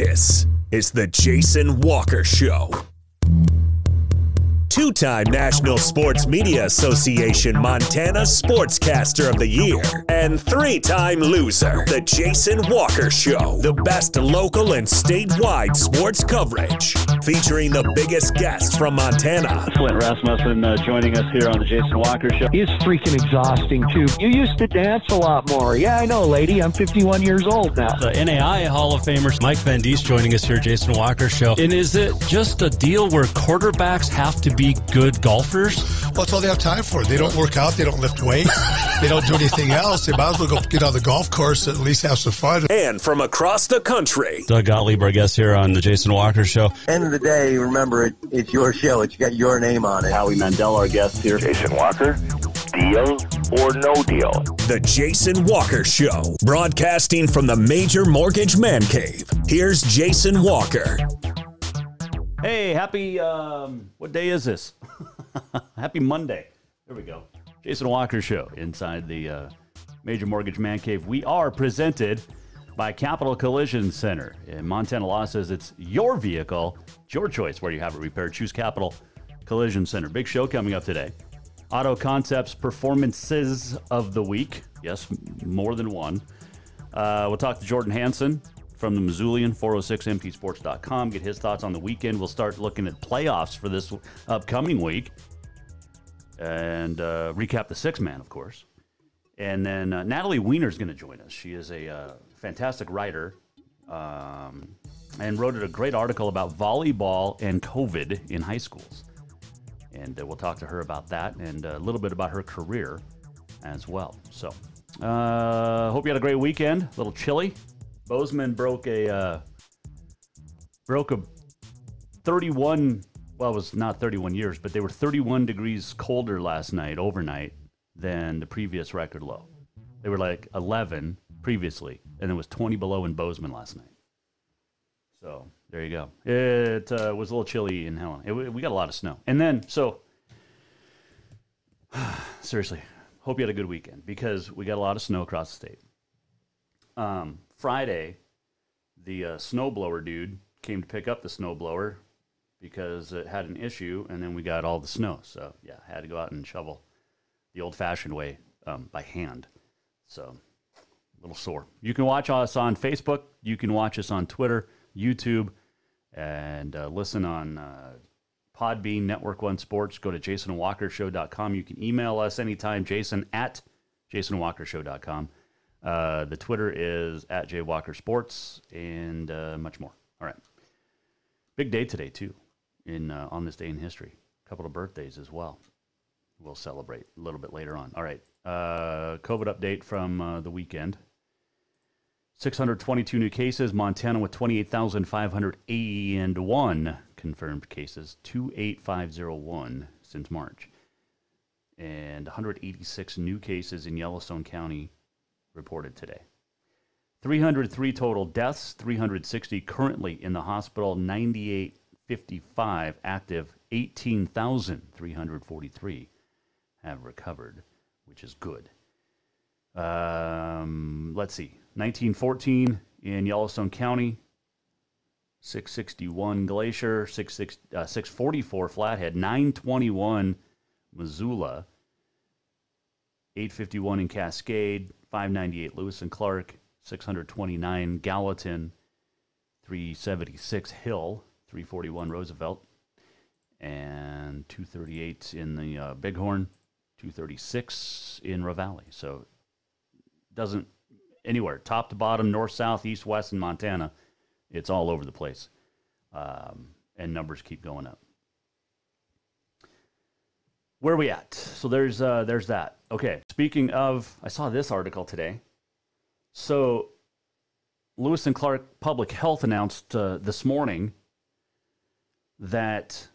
This is the Jason Walker Show. Two-time National Sports Media Association Montana Sportscaster of the Year and three-time loser, the Jason Walker Show. The best local and statewide sports coverage, featuring the biggest guests from Montana. Flint Rasmussen joining us here on the Jason Walker Show. He's freaking exhausting, too. You used to dance a lot more. Yeah, I know, lady. I'm 51 years old now. The NAI Hall of Famer Mike Van Diest joining us here, Jason Walker Show. And is it just a deal where quarterbacks have to be good golfers? Well, that's all they have time for. They don't work out. They don't lift weights. They don't do anything else. They might as well go get on the golf course and at least have some fun. And from across the country, Doug Gottlieb, our guest here on the Jason Walker Show. End of the day, remember, it's your show. It's got your name on it. Howie Mandel, our guest here. Jason Walker, deal or no deal? The Jason Walker Show, broadcasting from the Major Mortgage Man Cave. Here's Jason Walker. Hey, happy, what day is this? Happy Monday. There we go. Jason Walker Show inside the Major Mortgage Man Cave. We are presented by Capital Collision Center. And Montana law says it's your vehicle, it's your choice where you have it repaired. Choose Capital Collision Center. Big show coming up today. Auto Concepts Performances of the Week. Yes, more than one. We'll talk to Jordan Hansen from the Missoulian, 406mpsports.com. Get his thoughts on the weekend. We'll start looking at playoffs for this upcoming week. And recap the six-man, of course. And then Natalie Weiner is going to join us. She is a fantastic writer and wrote a great article about volleyball and COVID in high schools. And we'll talk to her about that and a little bit about her career as well. So, hope you had a great weekend. A little chilly. Bozeman broke a 31, well, it was not 31 years, but they were 31 degrees colder last night, overnight, than the previous record low. They were like 11 previously, and it was 20 below in Bozeman last night. So, there you go. It was a little chilly in Helena. We got a lot of snow. And then, so, seriously, hope you had a good weekend, because we got a lot of snow across the state. Friday, the snowblower dude came to pick up the snowblower because it had an issue, and then we got all the snow. So, yeah, I had to go out and shovel the old-fashioned way by hand. So, a little sore. You can watch us on Facebook. You can watch us on Twitter, YouTube, and listen on Podbean, Network One Sports. Go to jasonwalkershow.com. You can email us anytime, jason@jasonwalkershow.com. The Twitter is @jwalkersports, and much more. All right. Big day today, too, on this day in history. A couple of birthdays as well. We'll celebrate a little bit later on. All right. COVID update from the weekend. 622 new cases. Montana with 28,581 confirmed cases. 28501 since March. And 186 new cases in Yellowstone County reported today. 303 total deaths, 360 currently in the hospital, 9855 active, 18,343 have recovered, which is good. Let's see, 1914 in Yellowstone County, 661 Glacier, 644 Flathead, 921 Missoula, 851 in Cascade, 598 Lewis and Clark, 629 Gallatin, 376 Hill, 341 Roosevelt, and 238 in the Bighorn, 236 in Ravalli. So doesn't anywhere, top to bottom, north, south, east, west in Montana, it's all over the place. And numbers keep going up. Where are we at? So there's that. Okay, speaking of, I saw this article today. So Lewis and Clark Public Health announced this morning that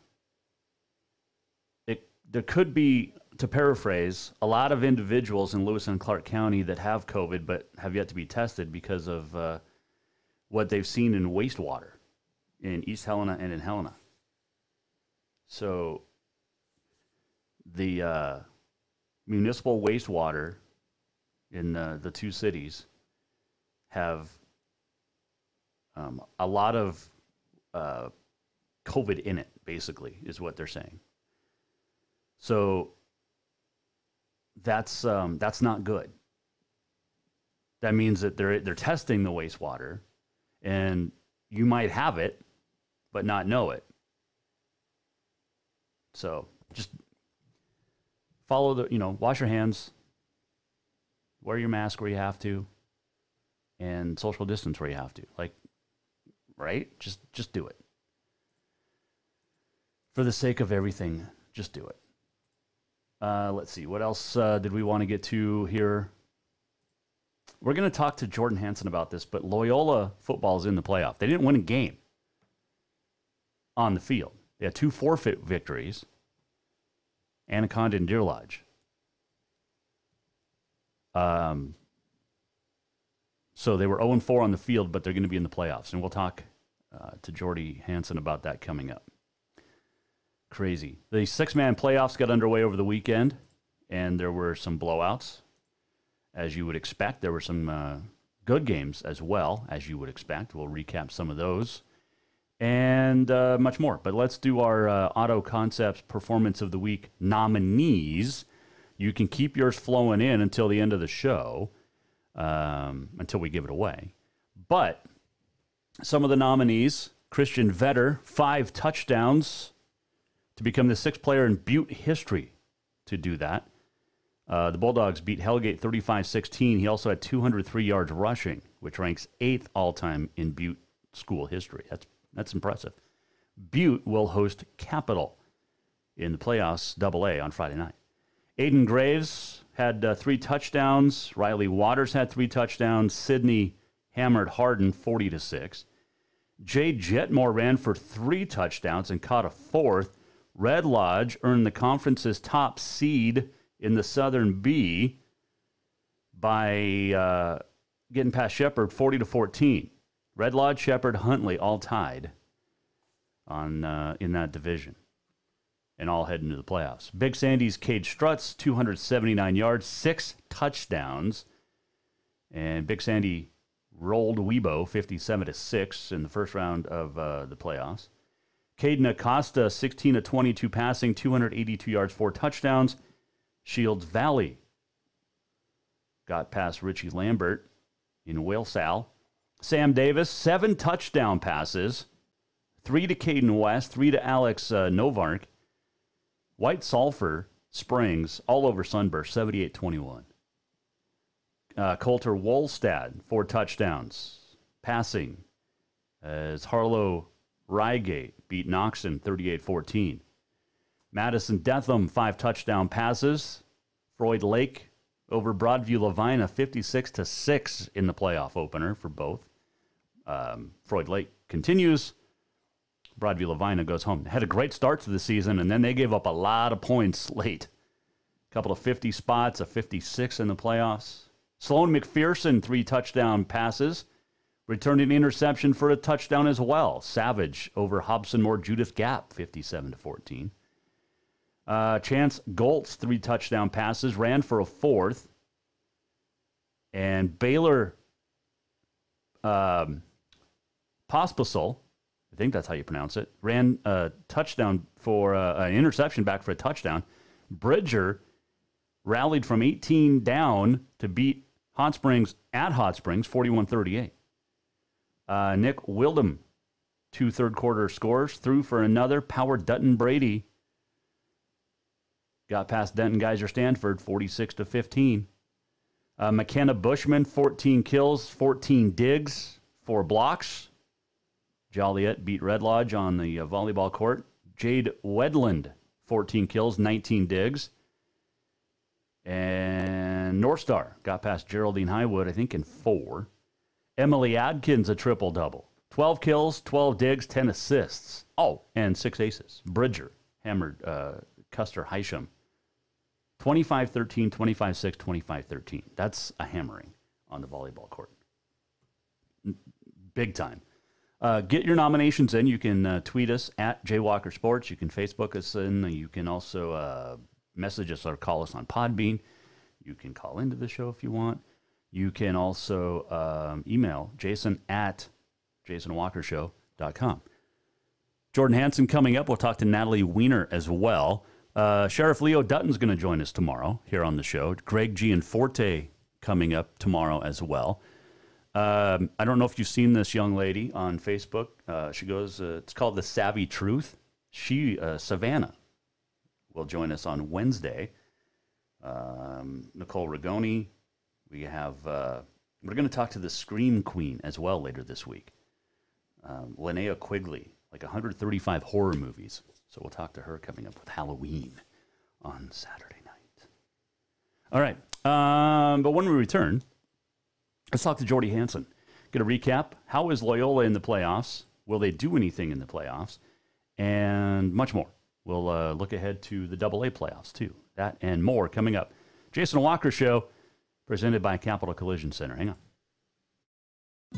there could be, to paraphrase, a lot of individuals in Lewis and Clark County that have COVID but have yet to be tested because of what they've seen in wastewater in East Helena and in Helena. So the municipal wastewater in the two cities have a lot of COVID in it, basically, is what they're saying. So that's not good. That means that they're testing the wastewater, and you might have it, but not know it. So just follow wash your hands, wear your mask where you have to, and social distance where you have to. Right? Just do it. For the sake of everything, just do it. Let's see. What else did we want to get to here? We're going to talk to Jordan Hansen about this, but Loyola football is in the playoff. They didn't win a game on the field. They had 2 forfeit victories, Anaconda and Deer Lodge. So they were 0-4 on the field, but they're going to be in the playoffs. And we'll talk to Jordy Hansen about that coming up. Crazy. The 6-man playoffs got underway over the weekend, and there were some blowouts, as you would expect. There were some good games as well, as you would expect. We'll recap some of those and much more. But let's do our Auto Concepts Performance of the Week nominees. You can keep yours flowing in until the end of the show, until we give it away. But some of the nominees: Christian Vetter, 5 touchdowns to become the 6th player in Butte history to do that. The Bulldogs beat Hellgate 35-16. He also had 203 yards rushing, which ranks 8th all-time in Butte school history. That's impressive. Butte will host Capital in the playoffs AA on Friday night. Aiden Graves had 3 touchdowns. Riley Waters had 3 touchdowns. Sydney hammered Hardin 40-6. Jay Jetmore ran for 3 touchdowns and caught a 4th. Red Lodge earned the conference's top seed in the Southern B by getting past Shepherd 40-14. Red Lodge, Shepherd, Huntley all tied on in that division, and all heading to the playoffs. Big Sandy's Cade Struts, 279 yards, 6 touchdowns, and Big Sandy rolled Weibo 57-6 in the first round of the playoffs. Caden Acosta, 16-22 passing, 282 yards, 4 touchdowns. Shields Valley got past Richie Lambert in Walsall. Sam Davis, 7 touchdown passes, 3 to Caden West, 3 to Alex Novark. White Sulphur Springs, all over Sunburst, 78-21. Coulter Wolstad, 4 touchdowns passing, as Harlow Rygate beat Noxon 38-14. Madison Detham, 5 touchdown passes. Freud Lake over Broadview Lavina 56-6 in the playoff opener for both. Freud Lake continues. Broadview Lavina goes home. Had a great start to the season, and then they gave up a lot of points late. A couple of 50 spots, a 56 in the playoffs. Sloan McPherson, 3 touchdown passes. Returned an interception for a touchdown as well. Savage over Hobson Moore Judith Gap, 57-14. Chance Goltz, 3 touchdown passes, ran for a 4th. And Baylor Pospisil, I think that's how you pronounce it, ran a touchdown for an interception back for a touchdown. Bridger rallied from 18 down to beat Hot Springs at Hot Springs, 41-38. Nick Wildham, 2 third-quarter scores, threw for another. Power Dutton Brady got past Denton Geyser Stanford, 46-15. McKenna Bushman, 14 kills, 14 digs, 4 blocks. Joliet beat Red Lodge on the volleyball court. Jade Wedland, 14 kills, 19 digs. And North Star got past Geraldine Highwood, I think, in 4. Emily Adkins, a triple-double. 12 kills, 12 digs, 10 assists. Oh, and 6 aces. Bridger hammered Custer Hysham. 25-13, 25-6, 25-13. That's a hammering on the volleyball court. Big time. Get your nominations in. You can tweet us at Jaywalker Sports. You can Facebook us in. You can also message us or call us on Podbean. You can call into the show if you want. You can also email Jason at JasonWalkerShow.com. Jordan Hansen coming up. We'll talk to Natalie Weiner as well. Sheriff Leo Dutton's going to join us tomorrow here on the show. Greg Gianforte coming up tomorrow as well. I don't know if you've seen this young lady on Facebook. She goes, it's called The Savvy Truth. Savannah will join us on Wednesday. Nicole Rigoni. We have, we're going to talk to the Scream Queen as well later this week. Linnea Quigley, like 135 horror movies. So we'll talk to her coming up with Halloween on Saturday night. All right. But when we return, let's talk to Jordan Hansen. Get a recap. How is Loyola in the playoffs? Will they do anything in the playoffs? And much more. We'll look ahead to the AA playoffs, too. That and more coming up. Jason Walker Show, presented by Capital Collision Center. Hang on.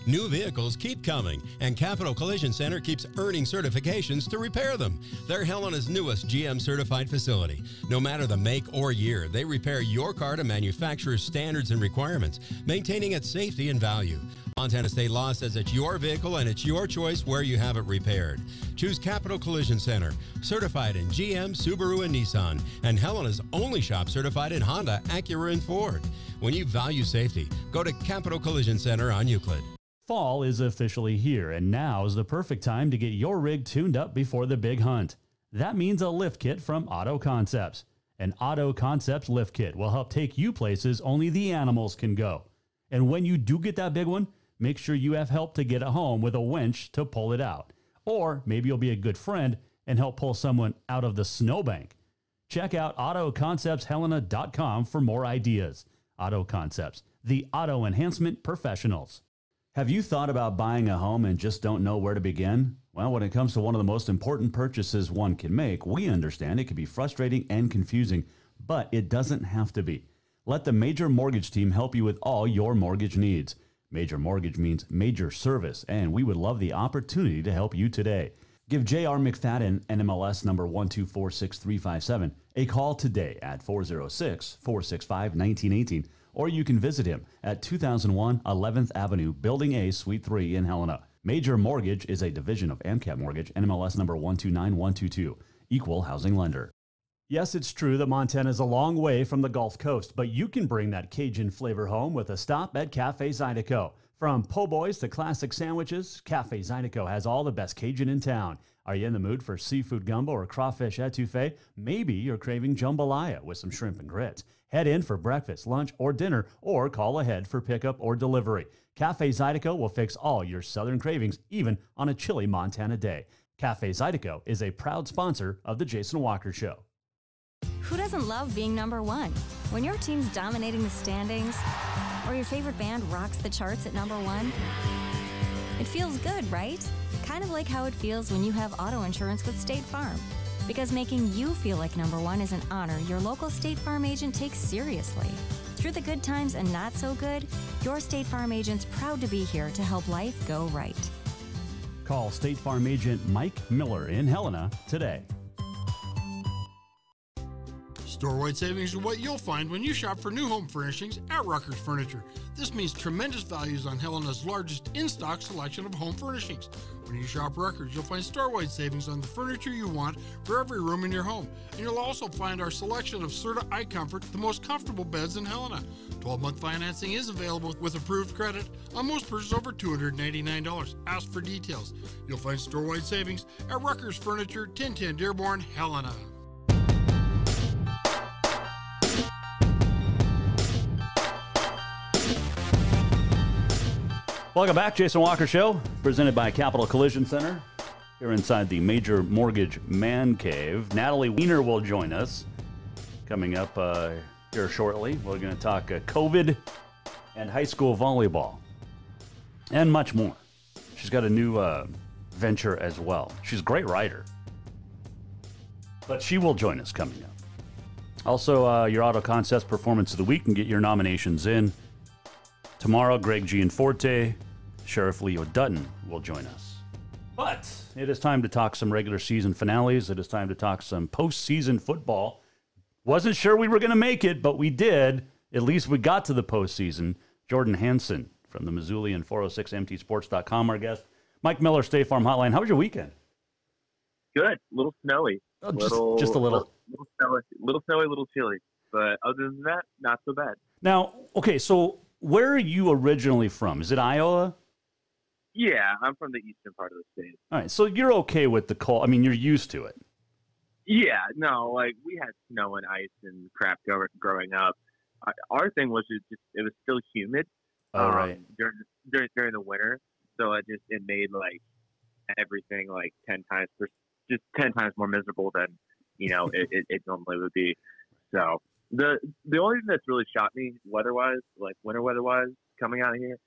New vehicles keep coming, and Capital Collision Center keeps earning certifications to repair them. They're Helena's newest GM-certified facility. No matter the make or year, they repair your car to manufacturer's standards and requirements, maintaining its safety and value. Montana state law says it's your vehicle and it's your choice where you have it repaired. Choose Capital Collision Center, certified in GM, Subaru, and Nissan, and Helena's only shop certified in Honda, Acura, and Ford. When you value safety, go to Capital Collision Center on Euclid. Fall is officially here, and now is the perfect time to get your rig tuned up before the big hunt. That means a lift kit from Auto Concepts. An Auto Concepts lift kit will help take you places only the animals can go. And when you do get that big one, make sure you have help to get it home with a winch to pull it out. Or maybe you'll be a good friend and help pull someone out of the snowbank. Check out AutoConceptsHelena.com for more ideas. Auto Concepts, the auto enhancement professionals. Have you thought about buying a home and just don't know where to begin? Well, when it comes to one of the most important purchases one can make, we understand it can be frustrating and confusing, but it doesn't have to be. Let the Major Mortgage team help you with all your mortgage needs. Major Mortgage means major service, and we would love the opportunity to help you today. Give J.R. McFadden, NMLS number 1246357, a call today at 406-465-1918, or you can visit him at 2001 11th Avenue, Building A, Suite 3 in Helena. Major Mortgage is a division of AMCAP Mortgage, NMLS number 129122, equal housing lender. Yes, it's true that Montana is a long way from the Gulf Coast, but you can bring that Cajun flavor home with a stop at Cafe Zydeco. From po' boys to classic sandwiches, Cafe Zydeco has all the best Cajun in town. Are you in the mood for seafood gumbo or crawfish etouffee? Maybe you're craving jambalaya with some shrimp and grits. Head in for breakfast, lunch, or dinner, or call ahead for pickup or delivery. Cafe Zydeco will fix all your southern cravings, even on a chilly Montana day. Cafe Zydeco is a proud sponsor of The Jason Walker Show. Who doesn't love being number one? When your team's dominating the standings, or your favorite band rocks the charts at number one, it feels good, right? Kind of like how it feels when you have auto insurance with State Farm. Because making you feel like number one is an honor your local State Farm agent takes seriously. Through the good times and not so good, your State Farm agent's proud to be here to help life go right. Call State Farm agent Mike Miller in Helena today. Store-wide savings are what you'll find when you shop for new home furnishings at Rucker's Furniture. This means tremendous values on Helena's largest in-stock selection of home furnishings. When you shop Rucker's, you'll find store-wide savings on the furniture you want for every room in your home. And you'll also find our selection of Serta iComfort, the most comfortable beds in Helena. 12-month financing is available with approved credit on most purchases over $299. Ask for details. You'll find store-wide savings at Rucker's Furniture, 1010 Dearborn, Helena. Welcome back, Jason Walker Show, presented by Capital Collision Center. Here inside the Major Mortgage Man Cave. Natalie Weiner will join us coming up here shortly. We're going to talk COVID and high school volleyball and much more. She's got a new venture as well. She's a great writer. But she will join us coming up. Also, your Auto Concepts Performance of the Week, and get your nominations in. Tomorrow, Greg Gianforte, Sheriff Leo Dutton will join us. But it is time to talk some regular season finales. It is time to talk some postseason football. Wasn't sure we were going to make it, but we did. At least we got to the postseason. Jordan Hansen from the Missouli and 406mtsports.com, our guest. Mike Miller, State Farm Hotline. How was your weekend? Good. A little snowy. Oh, just a little. Little snowy, little chilly. But other than that, not so bad. Now, okay, so where are you originally from? Is it Iowa? Yeah, I'm from the eastern part of the state. All right, so you're okay with the cold. I mean, you're used to it. Yeah, no, like we had snow and ice and crap growing up. Our thing was just it was still humid. Right. During the winter, so it made like everything like 10 times more miserable than it normally would be. So the only thing that's really shocked me winter weather-wise coming out of here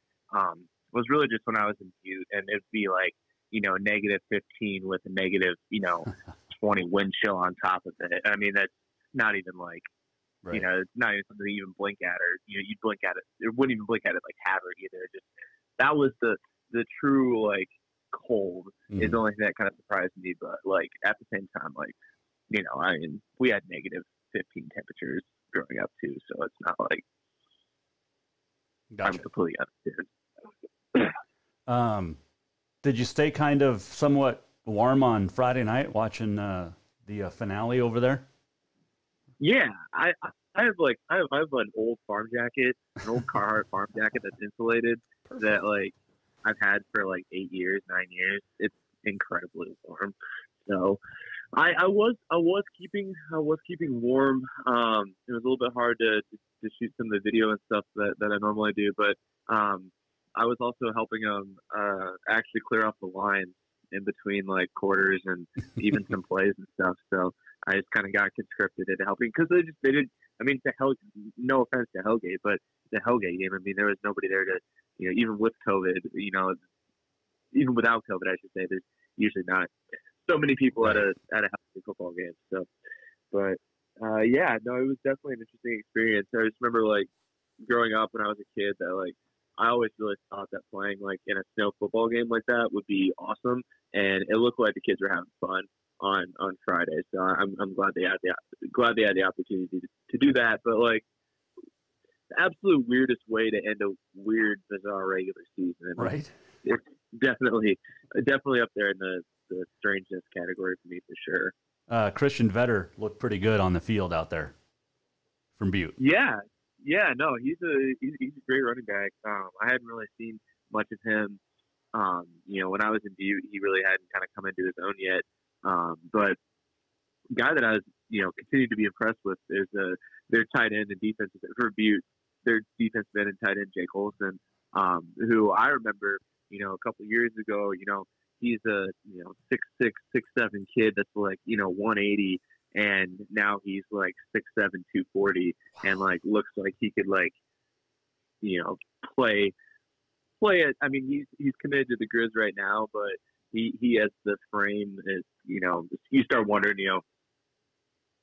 was really just when I was in Butte, and it'd be like negative 15 with a negative 20 wind chill on top of it. I mean, that's not even like it's not even something to even blink at, or you'd blink at it. It wouldn't even blink at it like Havard either. Just that was the true like cold is the only thing that kind of surprised me. But like at the same time, like I mean, we had negative 15 temperatures growing up too, so it's not like I'm completely unprepared. Did you stay kind of somewhat warm on Friday night watching the finale over there? Yeah, I have an old farm jacket, an old Carhartt farm jacket that's insulated. Perfect. That like I've had for like 9 years. It's incredibly warm. So I was keeping warm. It was a little bit hard to shoot some of the video and stuff that I normally do, but I was also helping them actually clear off the lines in between like quarters and even some plays and stuff. So I just kind of got conscripted into helping because they did. I mean, no offense to Hellgate, but the Hellgate game. I mean, there was nobody there to even with COVID. Even without COVID, I should say, there's usually not so many people at a Hellgate football game. So, but yeah, no, it was definitely an interesting experience. I just remember like growing up when I was a kid that like I always really thought that playing like in a snow football game like that would be awesome, and it looked like the kids were having fun on Friday. So I'm glad they had the opportunity to do that. But like the absolute weirdest way to end a weird, bizarre regular season, right? It's definitely up there in the strangeness category for me for sure. Christian Vetter looked pretty good on the field out there from Butte. Yeah, no, he's a great running back. I hadn't really seen much of him. When I was in Butte, he really hadn't kind of come into his own yet. But the guy that I was, continue to be impressed with is their tight end and defensive for Butte. Their defensive end and tight end Jake Olson, who I remember, a couple of years ago, he's a 6'6", 6'7" kid that's like 180. And now he's like 6'7", 240, and like looks like he could like, play it. I mean, he's committed to the Grizz right now, but he has the frame. Is you start wondering,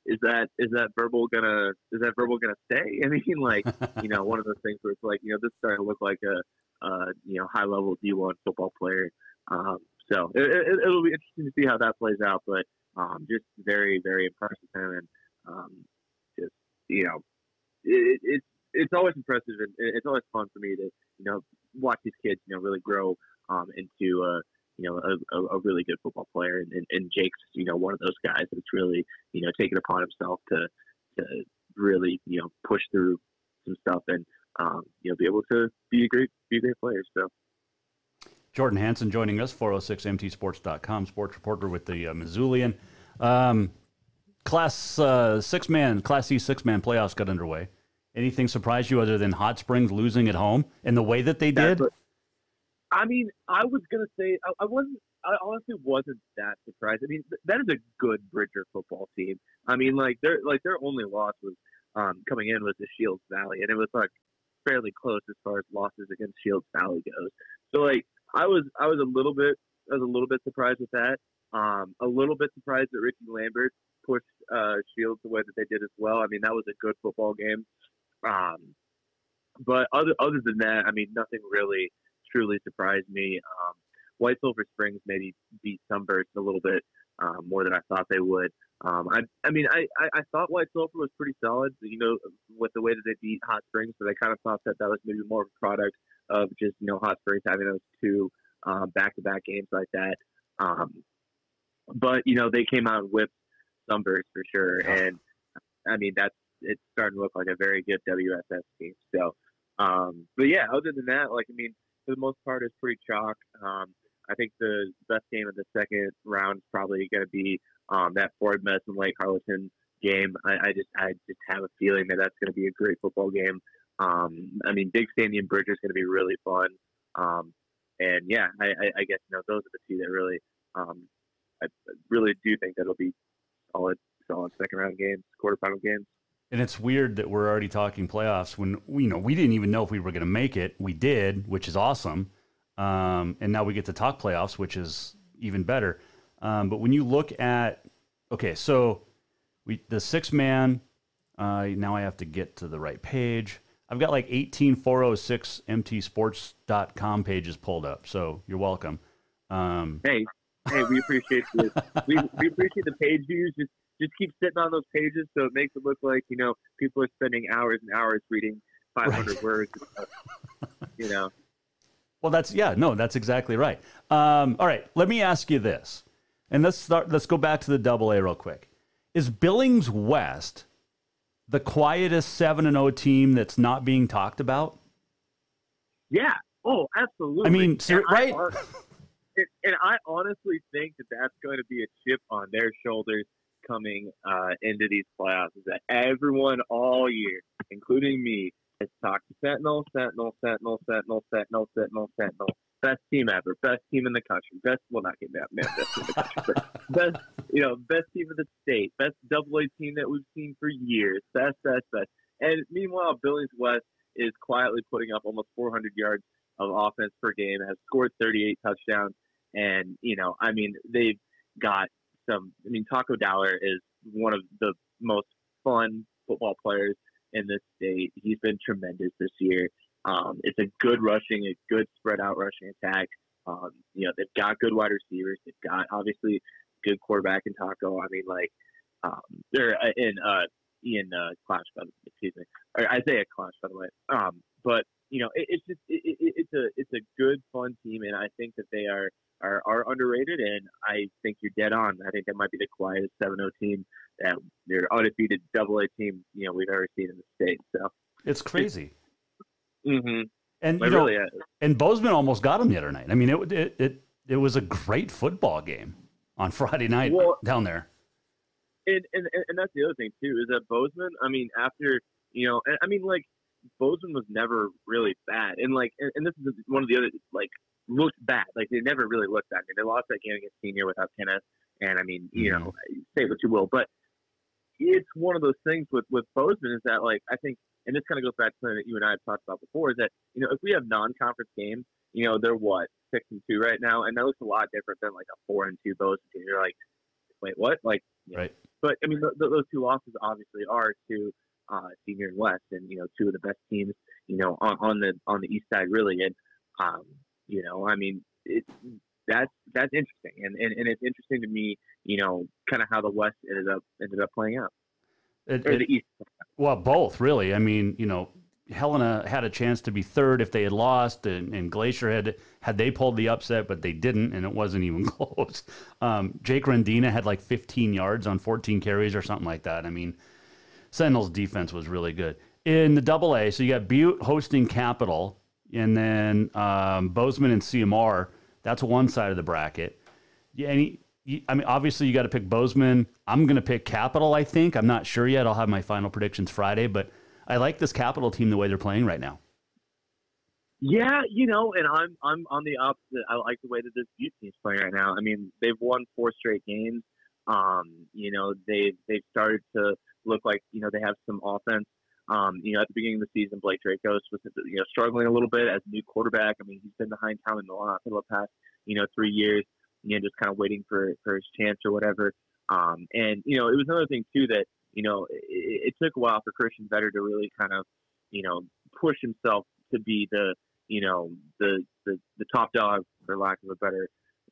is that verbal gonna stay? I mean, like one of those things where it's like this starting to look like a high level D1 football player. So it'll be interesting to see how that plays out, but. Just very, very impressed with him, and it's always impressive, and it's always fun for me to watch these kids really grow into a really good football player, and Jake's one of those guys that's really taken upon himself to really push through some stuff and be able to be a great player. So. Jordan Hansen joining us, 406mtsports.com, sports reporter with the Missoulian. Class C 6-man playoffs got underway. Anything surprise you other than Hot Springs losing at home and the way that they did? I mean, I was going to say, I honestly wasn't that surprised. I mean, that is a good Bridger football team. I mean, their only loss was coming in was the Shields Valley, and it was like fairly close as far as losses against Shields Valley goes. So like, I was a little bit surprised with that. A little bit surprised that Ricky Lambert pushed Shields the way that they did as well. I mean, that was a good football game. But other than that, I mean, nothing really truly surprised me. White Sulphur Springs maybe beat Sunburst a little bit more than I thought they would. I thought White Sulphur was pretty solid, with the way that they beat Hot Springs, but I kind of thought that was maybe more of a product of just, Hot Springs having those two back-to-back games like that. But, they came out and whipped Sunburst for sure. And, I mean, it's starting to look like a very good WSS team. So, but yeah, other than that, for the most part, it's pretty chalk. I think the best game of the second round is probably going to be that Ford Medicine Lake Harleton game. I just have a feeling that that's going to be a great football game. Big Stadium Bridge is going to be really fun. And yeah, I guess those are the two that really, I really do think that'll be solid second round games, quarterfinal games. And it's weird that we're already talking playoffs when we didn't even know if we were going to make it. We did, which is awesome. And now we get to talk playoffs, which is even better. But when you look at, so the 6-man, now I have to get to the right page. I've got 18406 mtsports.com pages pulled up. So you're welcome. Hey, we appreciate this. We appreciate the page views. Just keep sitting on those pages so it makes it look like, people are spending hours and hours reading 500 words. Well, that's exactly right. All right, let me ask you this. And let's go back to the AA real quick. Is Billings West the quietest 7-0 team that's not being talked about? Yeah. Oh, absolutely. I mean, right? And I honestly think that that's going to be a chip on their shoulders coming into these playoffs, is that everyone all year, including me, has talked to Sentinel. Best team ever, best team in the country, best team in the country, but best team of the state, best AA team that we've seen for years, best. And meanwhile, Billings West is quietly putting up almost 400 yards of offense per game, has scored 38 touchdowns, and they've got Taco Dowler is one of the most fun football players in this state. He's been tremendous this year. It's a good spread out rushing attack. They've got good wide receivers. They've got obviously good quarterback in Taco. They're in Ian Clash, excuse me, or Isaiah Clash, by the way. But it's a good fun team, and I think that they are underrated, and I think you're dead on. I think that might be the quietest 7-0 team, that they're undefeated AA team we've ever seen in the state. So it's crazy. Mm-hmm. And really is. And Bozeman almost got them the other night. I mean, it was a great football game on Friday night down there. And that's the other thing too, is that Bozeman, after Bozeman was never really bad, and this is one of the other looked bad. They never really looked bad. They lost that game against Senior without Kenneth, and say what you will, but it's one of those things with Bozeman is that I think, and this kind of goes back to something that you and I have talked about before, is that if we have non-conference games, they're 6-2 right now, and that looks a lot different than a 4-2 Bozeman team. You're like, wait, what? Right. But those two losses obviously are to Senior and West, and two of the best teams on the east side really, and that's interesting, and it's interesting to me, kind of how the West ended up playing out. Or the East. Well, both really. Helena had a chance to be third if they had lost, and Glacier had they pulled the upset, but they didn't, and it wasn't even close. Jake Rendina had 15 yards on 14 carries or something like that. Sentinel's defense was really good. In the AA, so you got Butte hosting Capital, and then Bozeman and CMR. That's one side of the bracket. Yeah, obviously you got to pick Bozeman. I'm going to pick Capital, I think. I'm not sure yet. I'll have my final predictions Friday, but I like this Capital team the way they're playing right now. Yeah, and I'm on the opposite. I like the way that this Butte team's playing right now. They've won 4 straight games. They've started to look like, they have some offense. At the beginning of the season, Blake Dracos was, struggling a little bit as a new quarterback. He's been behind Tom in the lot for the past, 3 years, just kind of waiting for his chance or whatever. And, it was another thing too that, it took a while for Christian Vetter to really kind of, push himself to be the top dog, for lack of a better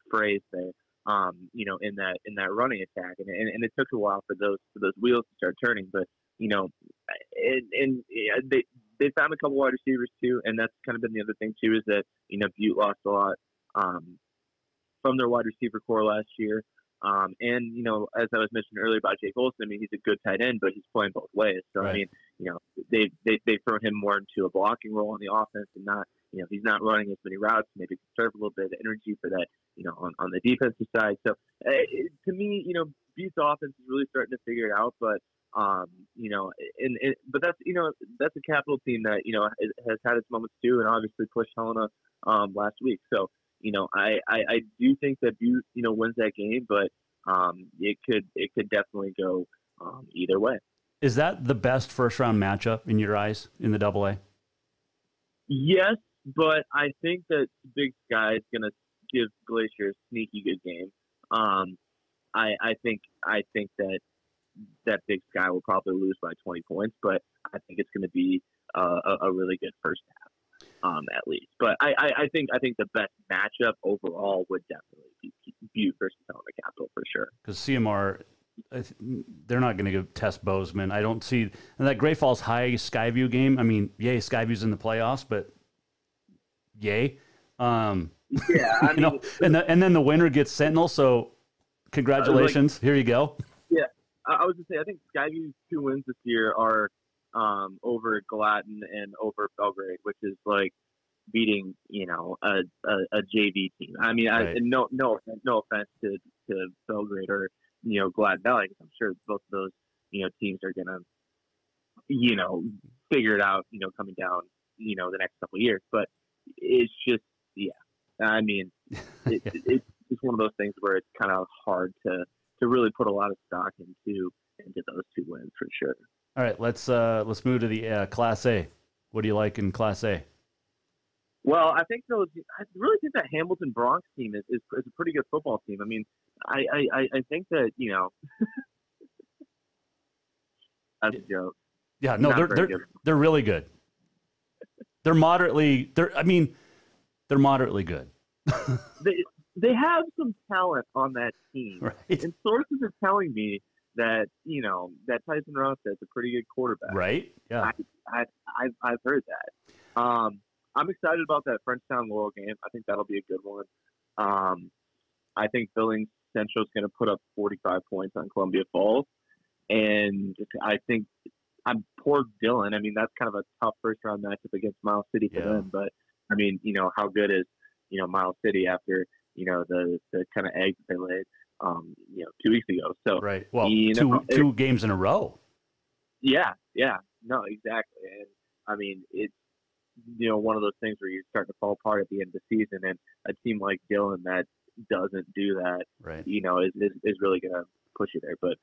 phrase there, in that running attack. And it took a while for those wheels to start turning, but, they found a couple wide receivers too, and that's kind of been the other thing too, is that Butte lost a lot from their wide receiver core last year. And, as I was mentioning earlier about Jake Olson, I mean, he's a good tight end, but he's playing both ways. So, right. I mean, they throw him more into a blocking role on the offense and not, he's not running as many routes, maybe conserve a little bit of energy for that, on the defensive side. So, to me, Butte's offense is really starting to figure it out, but, but that's a Capital team that, has had its moments too, and obviously pushed Helena, last week. So, I do think that Butte, wins that game, but it could definitely go either way. Is that the best first round matchup in your eyes in the AA? Yes, but I think that Big Sky is going to give Glacier a sneaky good game. I think that Big Sky will probably lose by 20 points, but I think it's going to be a really good first half. At least, but I think the best matchup overall would definitely be Butte versus Helena Capital for sure. Because CMR, they're not going to test Bozeman. I don't see and that Great Falls High Skyview game. I mean, yay, Skyview's in the playoffs, but yay, yeah, and then the winner gets Sentinel. So congratulations, here you go. Yeah, I was going to say I think Skyview's 2 wins this year are. Over Gallatin and over Belgrade, which is like beating, a JV team. I mean, right. No offense to Belgrade or, Gallatin Valley, because I'm sure both of those, teams are going to, figure it out, coming down, the next couple of years. But it's just, yeah. I mean, it's just one of those things where it's kind of hard to really put a lot of stock into those 2 wins for sure. All right, let's move to the Class A. What do you like in Class A? Well, I really think that Hamilton Bronx team is a pretty good football team. I mean, I think that that's a joke. Yeah, no, they're really good. They're moderately good. They have some talent on that team, right. And sources are telling me that that Tyson Ross is a pretty good quarterback, right? Yeah, I've heard that. I'm excited about that Frenchtown Laurel game. I think that'll be a good one. I think Billings Central is going to put up 45 points on Columbia Falls, and I think poor Dillon. I mean, that's kind of a tough first round matchup against Miles City for them. But I mean, how good is Miles City after the kind of eggs they laid. 2 weeks ago. So right. Well, two games in a row. Yeah. No, exactly. And I mean, it's one of those things where you're starting to fall apart at the end of the season, and a team like Dillon that doesn't do that, right? Is really going to push you there. But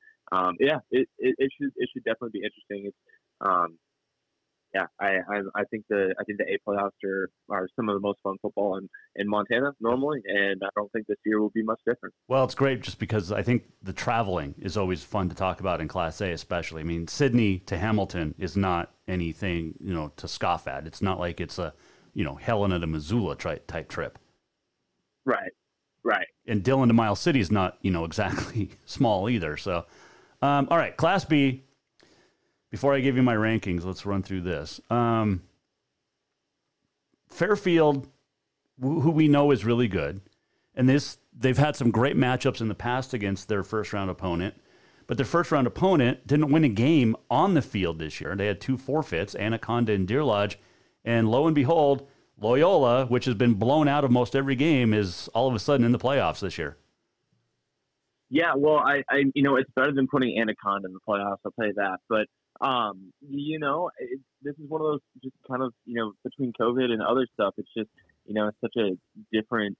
it should definitely be interesting. It's I think the A playoffs are some of the most fun football in Montana normally, and I don't think this year will be much different. Well, it's great just because I think the traveling is always fun to talk about in Class A, especially. I mean, Sydney to Hamilton is not anything to scoff at. It's not like it's a Helena to Missoula type trip. Right. And Dillon to Miles City is not exactly small either. So, all right, Class B. Before I give you my rankings, let's run through this. Fairfield, who we know is really good, and they've had some great matchups in the past against their first-round opponent, but their first-round opponent didn't win a game on the field this year. They had 2 forfeits, Anaconda and Deer Lodge, and lo and behold, Loyola, which has been blown out of most every game, is all of a sudden in the playoffs this year. Yeah, well, I it's better than putting Anaconda in the playoffs, I'll tell you that, but this is one of those just kind of, between COVID and other stuff, it's just, it's such a different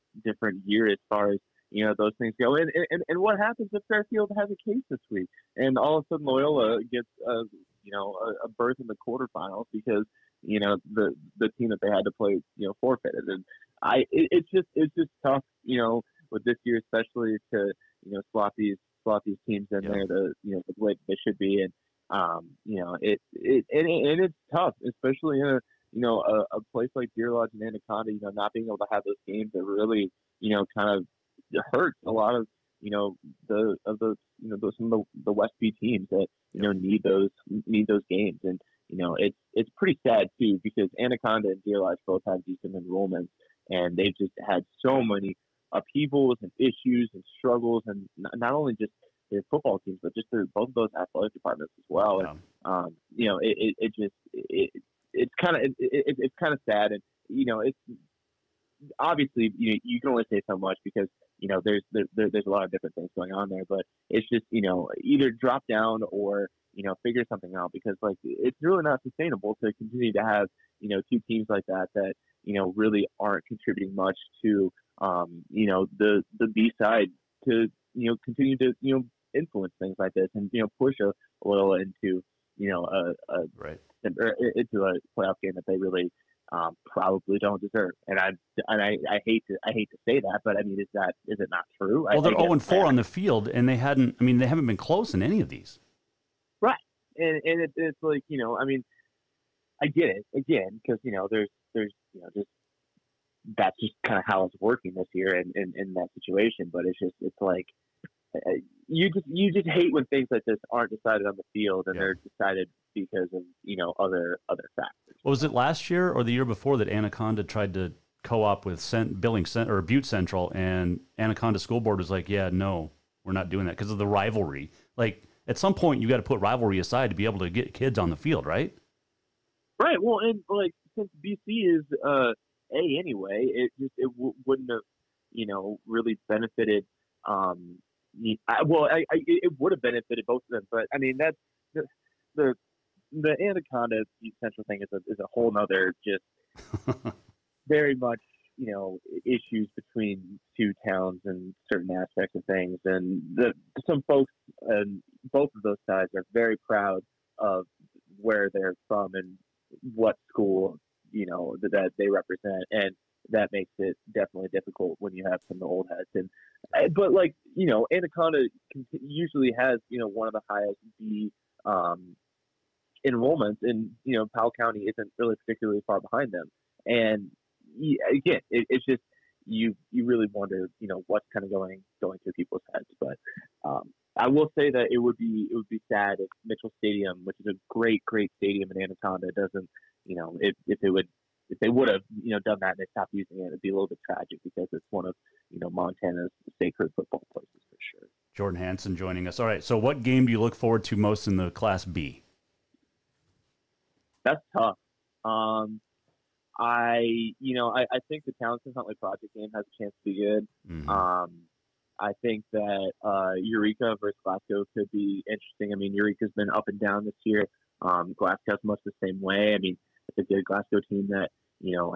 year as far as, those things go. And what happens if Fairfield has a case this week and all of a sudden Loyola gets, a berth in the quarterfinals because, the team that they had to play, forfeited. And it's just tough, with this year, especially to, slot these teams in there, the way they should be. And, it's tough, especially in a place like Deer Lodge and Anaconda, not being able to have those games that really, kind of hurts a lot of, some of the West B teams that, need those games. And, it's pretty sad too, because Anaconda and Deer Lodge both have decent enrollments, and they've just had so many upheavals and issues and struggles, and not only just their football teams, but just both of those athletic departments as well. Yeah. And it's kind of sad, and it's obviously you can only say so much because there's a lot of different things going on there, but it's just either drop down or figure something out, because like it's really not sustainable to continue to have two teams like that really aren't contributing much to the B side to continue to influence things like this and push a little into right into a playoff game that they really probably don't deserve. And I hate to say that, but I mean, is it not true? Well, they're 0-4 on the field, and they haven't been close in any of these. Right, and it's like I mean, I get it again because there's just that's just kind of how it's working this year in that situation. But it's like you just hate when things like this aren't decided on the field and they're decided because of other factors. Well, was it last year or the year before that Anaconda tried to co-op with Butte Central, and Anaconda School Board was like, yeah, no, we're not doing that because of the rivalry. Like at some point you got to put rivalry aside to be able to get kids on the field, right? Right. Well, and like since BC is A anyway, it wouldn't have really benefited. It would have benefited both of them, but I mean that's the Anaconda Central thing is a whole nother just very much issues between two towns and certain aspects of things, and some folks and both of those sides are very proud of where they're from and what school that they represent, and that makes it definitely difficult when you have some of the old heads. But like Anaconda usually has one of the highest B enrollments, and Powell County isn't really particularly far behind them. And again, it's just you really wonder what's kind of going through people's heads. But I will say that it would be sad if Mitchell Stadium, which is a great stadium in Anaconda, doesn't if they would have done that and they stopped using it, it'd be a little bit tragic because it's one of Montana's sacred football places for sure. Jordan Hansen joining us. All right, so what game do you look forward to most in the Class B? That's tough. I think the Townsend Huntley Project game has a chance to be good. Mm-hmm. I think that Eureka versus Glasgow could be interesting. I mean, Eureka's been up and down this year. Glasgow's much the same way. I mean, it's a good Glasgow team that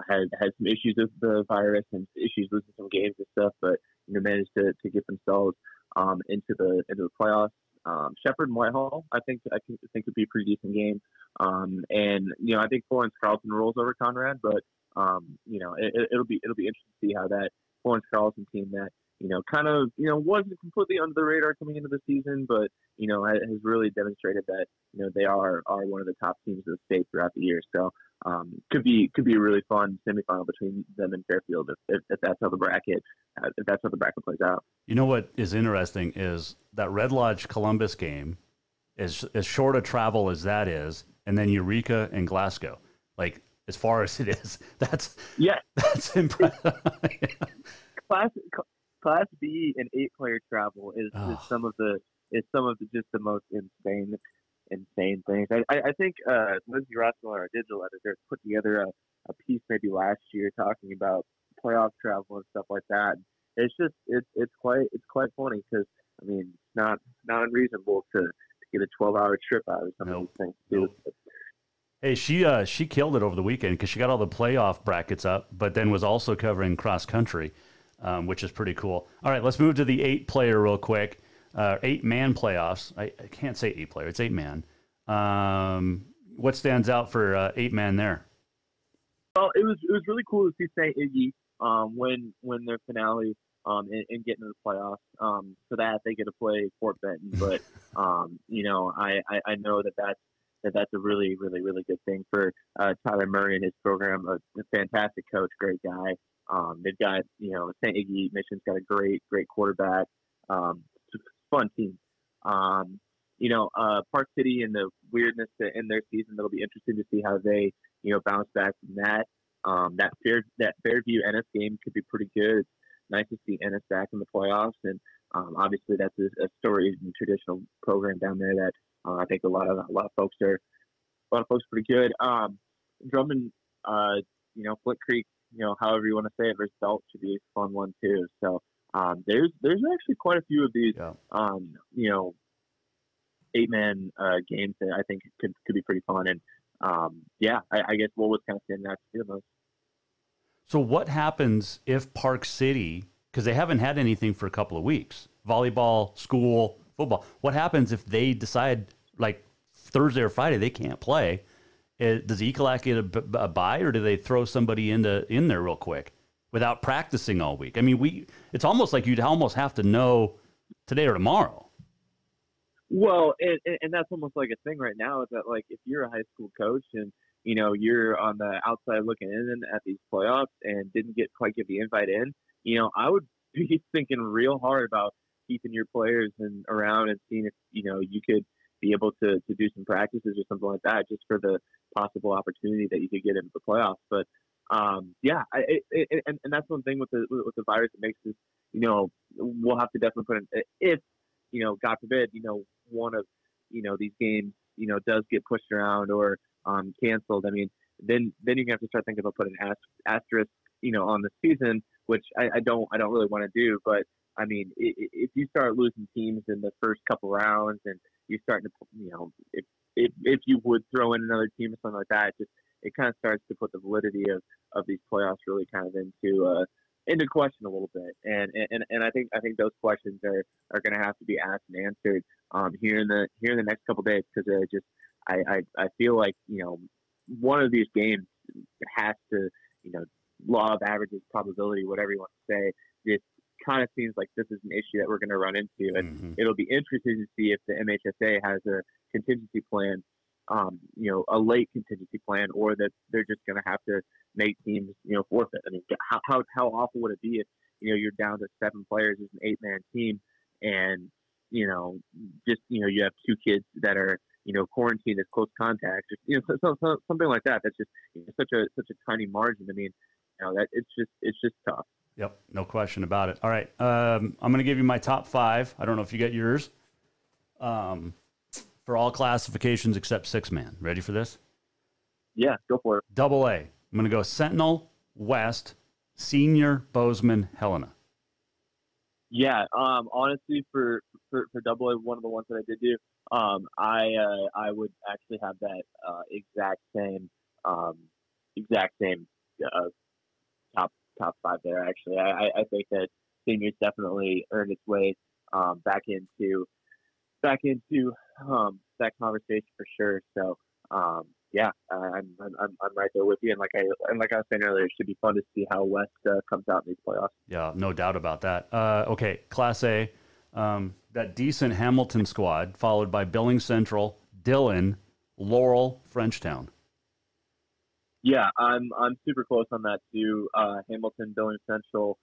had some issues with the virus and issues losing some games and stuff, but managed to get themselves into the playoffs. Shepherd and Whitehall, I think would be a pretty decent game. And I think Florence Carlton rolls over Conrad, but it'll be interesting to see how that Florence Carlton team that wasn't completely under the radar coming into the season, but has really demonstrated that they are one of the top teams of the state throughout the year. So could be a really fun semifinal between them and Fairfield if that's how the bracket plays out. You know what is interesting is that Red Lodge Columbus game is as short a travel as that is, and then Eureka and Glasgow, like as far as it is, that's impressive. Class B and 8-player travel is some of the just the most insane things. I think Lindsay Rossmiller, our digital editor, put together a piece maybe last year talking about playoff travel and stuff like that. It's quite funny because I mean it's not unreasonable to get a 12-hour trip out of some of these things too. Hey, she killed it over the weekend because she got all the playoff brackets up, but then was also covering cross country. Which is pretty cool. All right, let's move to the 8-player real quick. 8-man playoffs. I can't say 8-player. It's 8-man. What stands out for 8-man there? Well, it was really cool to see St. Iggy win their finale and get into the playoffs. So that they get to play Fort Benton. But I know that's a really, really, really good thing for Tyler Murray and his program. A fantastic coach, great guy. They've got, St. Iggy Mission's got a great quarterback. It's a fun team. Park City and the weirdness in their season, that'll be interesting to see how they, bounce back from that. that Fairview Ennis game could be pretty good. It's nice to see Ennis back in the playoffs, and obviously that's a storied and traditional program down there that I think a lot of folks pretty good. Drummond, Flint Creek, however you want to say it, versus Belt should be a fun one too. So there's actually quite a few of these 8-man games that I think could be pretty fun. And I guess what was kind of standing out to the most. So what happens if Park City, because they haven't had anything for a couple of weeks, volleyball, school, football, what happens if they decide like Thursday or Friday they can't play? Does Ecolak get a bye, or do they throw somebody in there real quick without practicing all week? I mean, it's almost like you'd almost have to know today or tomorrow. Well, and that's almost like a thing right now, is that like if you're a high school coach and you're on the outside looking in at these playoffs and didn't quite get the invite in, I would be thinking real hard about keeping your players around and seeing if you could be able to do some practices or something like that, just for the possible opportunity that you could get into the playoffs. But and that's one thing with the virus that makes this, we'll have to definitely put in, if God forbid, one of these games does get pushed around or canceled. I mean, then you're gonna have to start thinking about putting an asterisk on the season, which I don't really want to do. But I mean, if you start losing teams in the first couple rounds and you're starting to, if you would throw in another team or something like that, it kind of starts to put the validity of these playoffs really kind of into question a little bit. And I think those questions are going to have to be asked and answered here in the next couple of days, because I feel like one of these games has to, law of averages, probability, whatever you want to say, it kind of seems like this is an issue that we're going to run into, and it'll be interesting to see if the MHSA has a contingency plan, a late contingency plan, or that they're just going to have to make teams, forfeit. I mean, how awful would it be if you're down to 7 players as an 8-man team, and you have 2 kids that are quarantined as close contacts, something like that. That's just such a tiny margin. I mean, that it's just tough. Yep, no question about it. All right, I'm going to give you my top 5. I don't know if you got yours. For all classifications except 6-man. Ready for this? Yeah, go for it. Double A. I'm going to go Sentinel, West, Senior, Bozeman, Helena. Yeah, honestly, for Double A, one of the ones that I did do, I would actually have that exact same top 5 there. Actually, I think that Seniors definitely earned its way back into that conversation for sure. So I'm right there with you, and like I was saying earlier, it should be fun to see how West comes out in these playoffs. Yeah, no doubt about that. Okay, Class A, that decent Hamilton squad, followed by Billings Central, Dillon, Laurel, Frenchtown. Yeah, I'm super close on that too. Hamilton, Billings Central,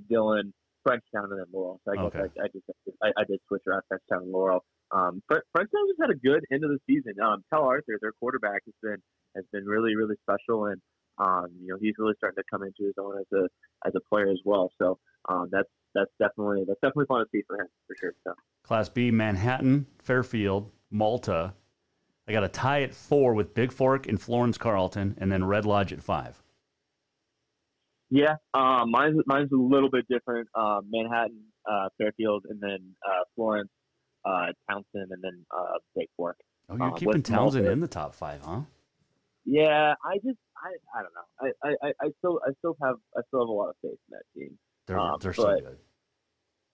Dillon, Frenchtown, and then Laurel. So I did switch around Frenchtown and Laurel. Frenchtown just had a good end of the season. Cal Arthur, their quarterback, has been really, really special, and he's really starting to come into his own as a player as well. So that's definitely fun to see for him for sure. So. Class B, Manhattan, Fairfield, Malta. I got a tie at 4 with Big Fork and Florence Carlton, and then Red Lodge at 5. Yeah, mine's a little bit different. Manhattan, Fairfield, and then Florence, Townsend, and then Big Fork. Oh, you're keeping Townsend in the top 5, huh? Yeah, I don't know. I still have a lot of faith in that team. They're so good.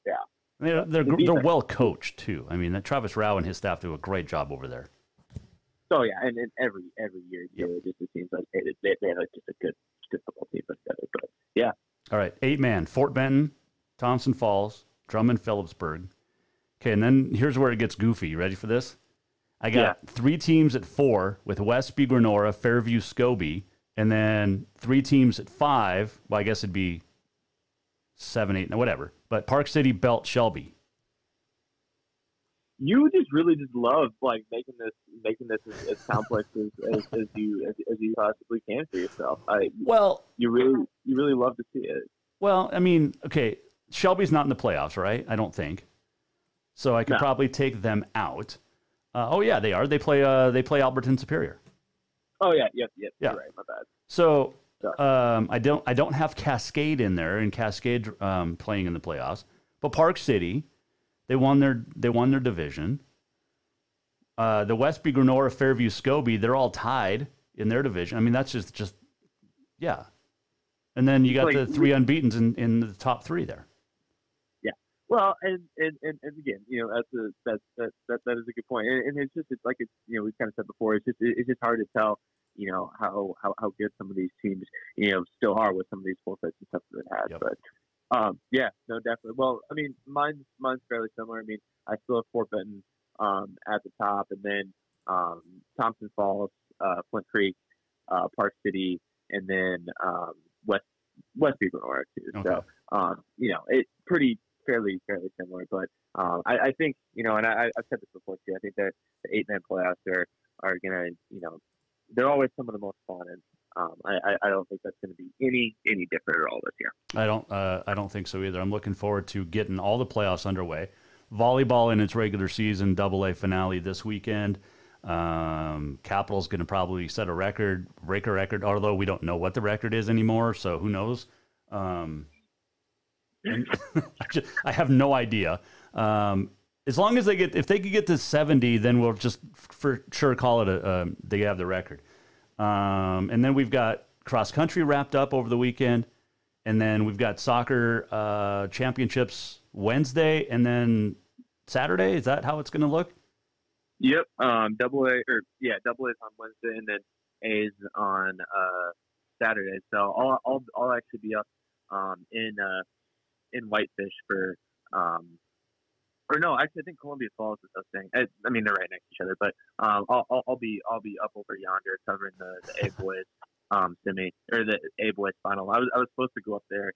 Yeah, I mean, they're well coached too. I mean, that Travis Rao and his staff do a great job over there. Oh yeah, and every year it just seems like they have just a good football team put together. But yeah. All right, 8-man, Fort Benton, Thompson Falls, Drummond, Phillipsburg. Okay, and then here's where it gets goofy. You ready for this? I got 3 teams at 4 with Westby, Granora, Fairview, Scobie, and then 3 teams at 5. Well, I guess it'd be 7, 8, no, whatever. But Park City, Belt, Shelby. you just really just love like making this as complex as you possibly can for yourself. You really love to see it. Well, I mean, okay, Shelby's not in the playoffs, right? I don't think. So I could probably take them out. Oh yeah, they are. They play Alberton Superior. Oh yeah, yep. You're right. My bad. So I don't have Cascade in there, and Cascade playing in the playoffs. But Park City, they won their division. The Westby, Grenora, Fairview, Scobie, they're all tied in their division. I mean, that's just yeah. And then you got the three unbeatens in the top three there. Yeah. Well, and again, you know, that is a good point. And it's like you know, we kind of said before, it's just hard to tell, you know, how good some of these teams, you know, still are with some of these full sets and stuff that they had. Yep. But yeah, no, definitely. Well, I mean, mine's fairly similar. I mean, I still have Fort Benton at the top, and then Thompson Falls, Flint Creek, Park City, and then West Grenora too. Okay. So you know, it's fairly similar. But I think, you know, and I've said this before too, I think that the 8-man playoffs are gonna, you know, they're always some of the most fun, and I don't think that's going to be any different at all this year. I don't think so either. I'm looking forward to getting all the playoffs underway. Volleyball in its regular season AA finale this weekend. Capital's going to probably set a record, break a record, although we don't know what the record is anymore, so who knows? And I have no idea. As long as if they could get to 70, then we'll just for sure call it they have the record. And then we've got cross country wrapped up over the weekend, and then we've got soccer championships Wednesday, and then Saturday. Is that how it's going to look? Yep. AA is on Wednesday, and then A's on Saturday. So I'll actually be up in Whitefish for or no, actually I think Columbia Falls is hosting. I mean, they're right next to each other, but I'll be up over yonder covering the A boys semi or the A boys final. I was supposed to go up there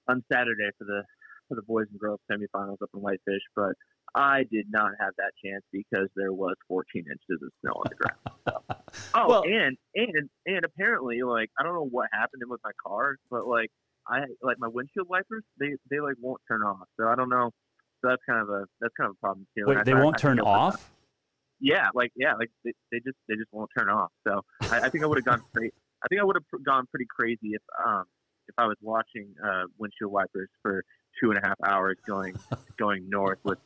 on Saturday for the boys and girls semifinals up in Whitefish, but I did not have that chance because there was 14 inches of snow on the ground. So. And apparently, like, I don't know what happened with my car, but like my windshield wipers, they like won't turn off. So I don't know. So that's kind of a problem too. Wait, they won't turn off? Yeah, they just won't turn off. So I think I would have gone crazy. I think I would have gone pretty crazy if I was watching windshield wipers for 2.5 hours going north with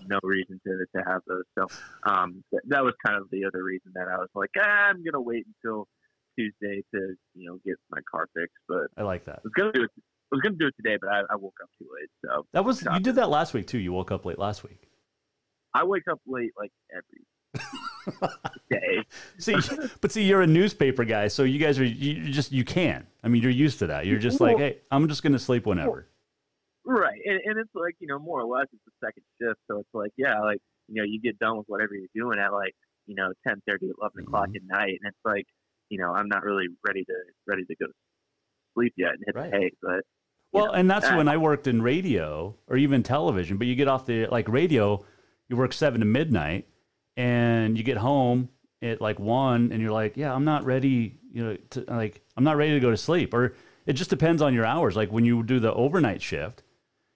no reason to have those. So that was kind of the other reason that I was like, I'm gonna wait until Tuesday to, you know, get my car fixed. But I like that. I was gonna do it today, but I woke up too late. So you did that last week too. You woke up late last week. I wake up late like every day. See, you're a newspaper guy, so you guys you can. I mean, you're used to that. You're just like, hey, I'm just gonna sleep whenever. Right, and it's like, you know, more or less it's the second shift, so it's like, yeah, like, you know, you get done with whatever you're doing at like, you know, 10:30, 11 o'clock at night, and it's like, you know, I'm not really ready to go to sleep yet and hit the hay, but. Well, and that's when I worked in radio or even television, but you get off like radio, you work 7 to midnight and you get home at like 1 and you're like, yeah, I'm not ready, you know, I'm not ready to go to sleep. Or it just depends on your hours. Like when you do the overnight shift,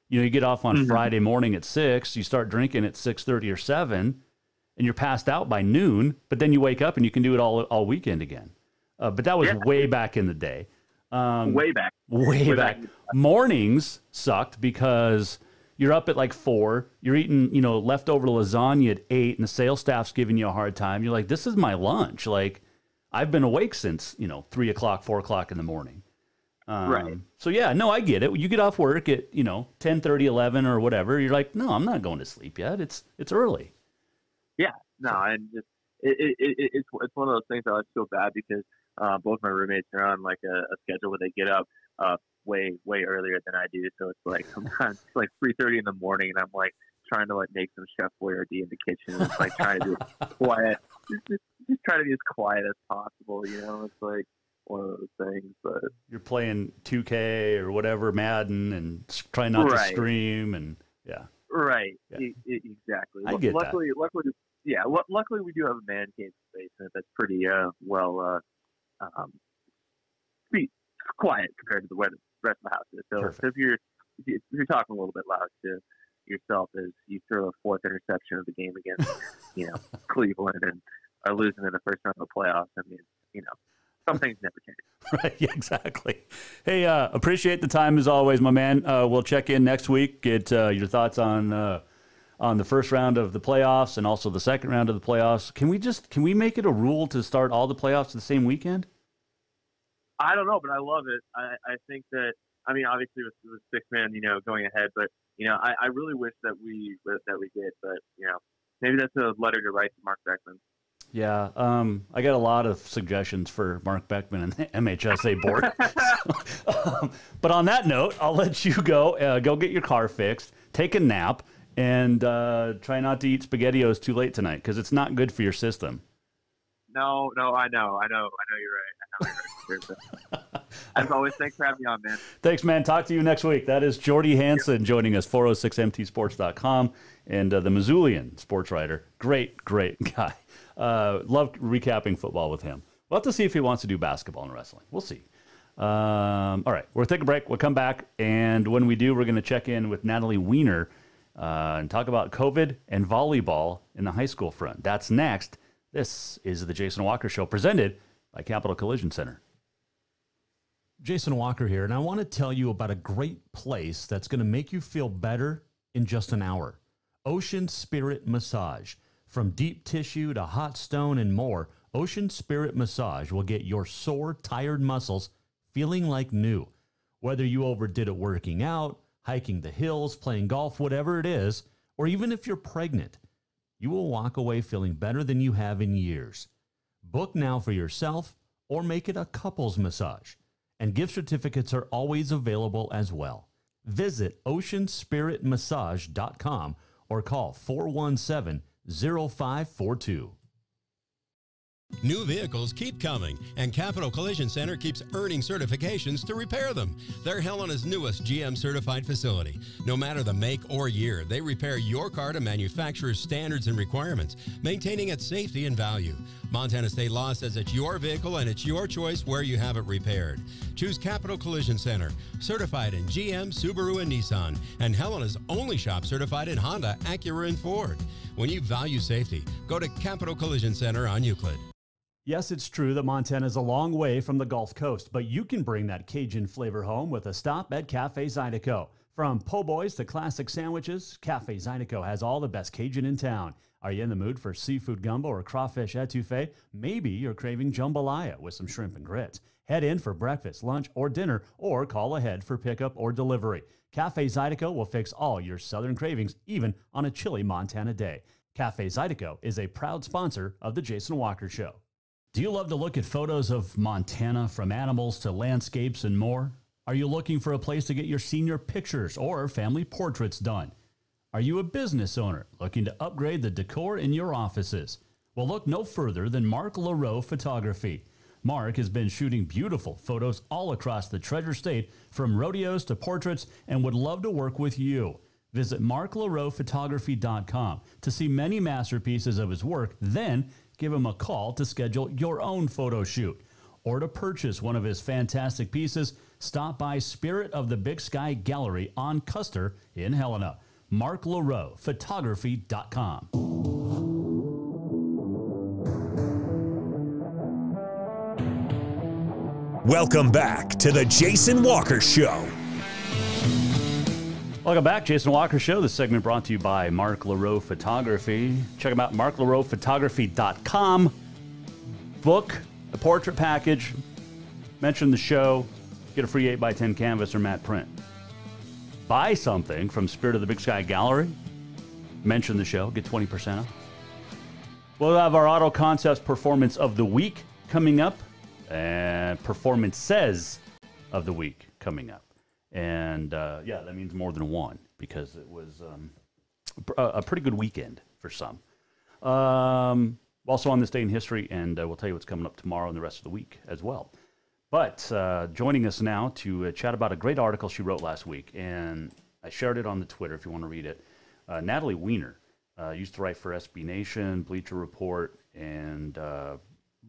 you know, you get off on Friday morning at 6, you start drinking at 6:30 or 7 and you're passed out by noon, but then you wake up and you can do it all weekend again. But that was way back in the day. Way back. Mornings sucked because you're up at like 4, you're eating, you know, leftover lasagna at 8 and the sales staff's giving you a hard time. You're like, this is my lunch. Like I've been awake since, you know, 3 o'clock, 4 o'clock in the morning. Right. So yeah, no, I get it. You get off work at, you know, 10:30, 11 or whatever. You're like, no, I'm not going to sleep yet. It's early. Yeah, no, and just, it's one of those things that I feel bad because both my roommates are on like a schedule where they get up way earlier than I do. So it's like sometimes it's like 3:30 in the morning, and I'm like trying to like make some Chef Boyardee in the kitchen. It's like trying to do it quiet, just trying to be as quiet as possible. You know, it's like one of those things. But you're playing 2K or whatever, Madden, and trying not to scream, and yeah. Right. Yeah. Exactly. I get luckily, luckily we do have a man cave basement that's pretty pretty quiet compared to the rest of the house. So if you're talking a little bit loud to yourself as you throw a fourth interception of the game against Cleveland and are losing in the first round of the playoffs, I mean, some things never change. Right, yeah, exactly. Hey, appreciate the time as always, my man. We'll check in next week, get your thoughts on the first round of the playoffs and also the second round of the playoffs. Can we make it a rule to start all the playoffs the same weekend? I don't know, but I love it. I think that, I mean, obviously with six man, going ahead, but I really wish that we did, but maybe that's a letter to write to Mark Beckman. Yeah, I got a lot of suggestions for Mark Beckman and the MHSA board. But on that note, I'll let you go. Go get your car fixed, take a nap, and try not to eat SpaghettiOs too late tonight because it's not good for your system. No, I know you're right. As always, thanks for having me on, man. Thanks, man. Talk to you next week. That is Jordan Hansen joining us, 406mtsports.com, and the Missoulian sports writer. Great guy. Love recapping football with him. We'll have to see if he wants to do basketball and wrestling. We'll see. All right, we'll take a break. We'll come back, and when we do, we're going to check in with Natalie Weiner and talk about COVID and volleyball in the high school front. That's next. This is the Jason Walker Show, presented by Capital Collision Center. Jason Walker here, and I want to tell you about a great place that's going to make you feel better in just an hour. Ocean Spirit Massage. From deep tissue to hot stone and more, Ocean Spirit Massage will get your sore, tired muscles feeling like new. Whether you overdid it working out, hiking the hills, playing golf, whatever it is, or even if you're pregnant, you will walk away feeling better than you have in years. Book now for yourself or make it a couples massage. And gift certificates are always available as well. Visit oceanspiritmassage.com or call 417-0542. New vehicles keep coming, and Capital Collision Center keeps earning certifications to repair them. They're Helena's newest GM-certified facility. No matter the make or year, they repair your car to manufacturer's standards and requirements, maintaining its safety and value. Montana state law says it's your vehicle and it's your choice where you have it repaired. Choose Capital Collision Center, certified in GM, Subaru, and Nissan, and Helena's only shop certified in Honda, Acura, and Ford. When you value safety, go to Capital Collision Center on Euclid. Yes, it's true that Montana is a long way from the Gulf Coast, but you can bring that Cajun flavor home with a stop at Cafe Zydeco. From po' boys to classic sandwiches, Cafe Zydeco has all the best Cajun in town. Are you in the mood for seafood gumbo or crawfish etouffee? Maybe you're craving jambalaya with some shrimp and grits. Head in for breakfast, lunch, or dinner, or call ahead for pickup or delivery. Cafe Zydeco will fix all your southern cravings, even on a chilly Montana day. Cafe Zydeco is a proud sponsor of The Jason Walker Show. Do you love to look at photos of Montana, from animals to landscapes and more? Are you looking for a place to get your senior pictures or family portraits done? Are you a business owner looking to upgrade the decor in your offices? Well, look no further than Mark LaRoe Photography. Mark has been shooting beautiful photos all across the Treasure State, from rodeos to portraits, and would love to work with you. Visit marklaroephotography.com to see many masterpieces of his work, then give him a call to schedule your own photo shoot. Or to purchase one of his fantastic pieces, stop by Spirit of the Big Sky Gallery on Custer in Helena. marklaroephotography.com. Welcome back to the Jason Walker Show. Welcome back, Jason Walker Show. This segment brought to you by Mark LaRoe Photography. Check them out, marklaroephotography.com. Book a portrait package, mention the show, get a free 8x10 canvas or matte print. Buy something from Spirit of the Big Sky Gallery, mention the show, get 20% off. We'll have our Auto Concepts Performance of the Week coming up, and Performances of the Week coming up. And yeah, that means more than one, because it was a pretty good weekend for some. Also on this day in history, and we'll tell you what's coming up tomorrow and the rest of the week as well. But joining us now to chat about a great article she wrote last week, and I shared it on the Twitter if you want to read it. Natalie Weiner used to write for SB Nation, Bleacher Report, and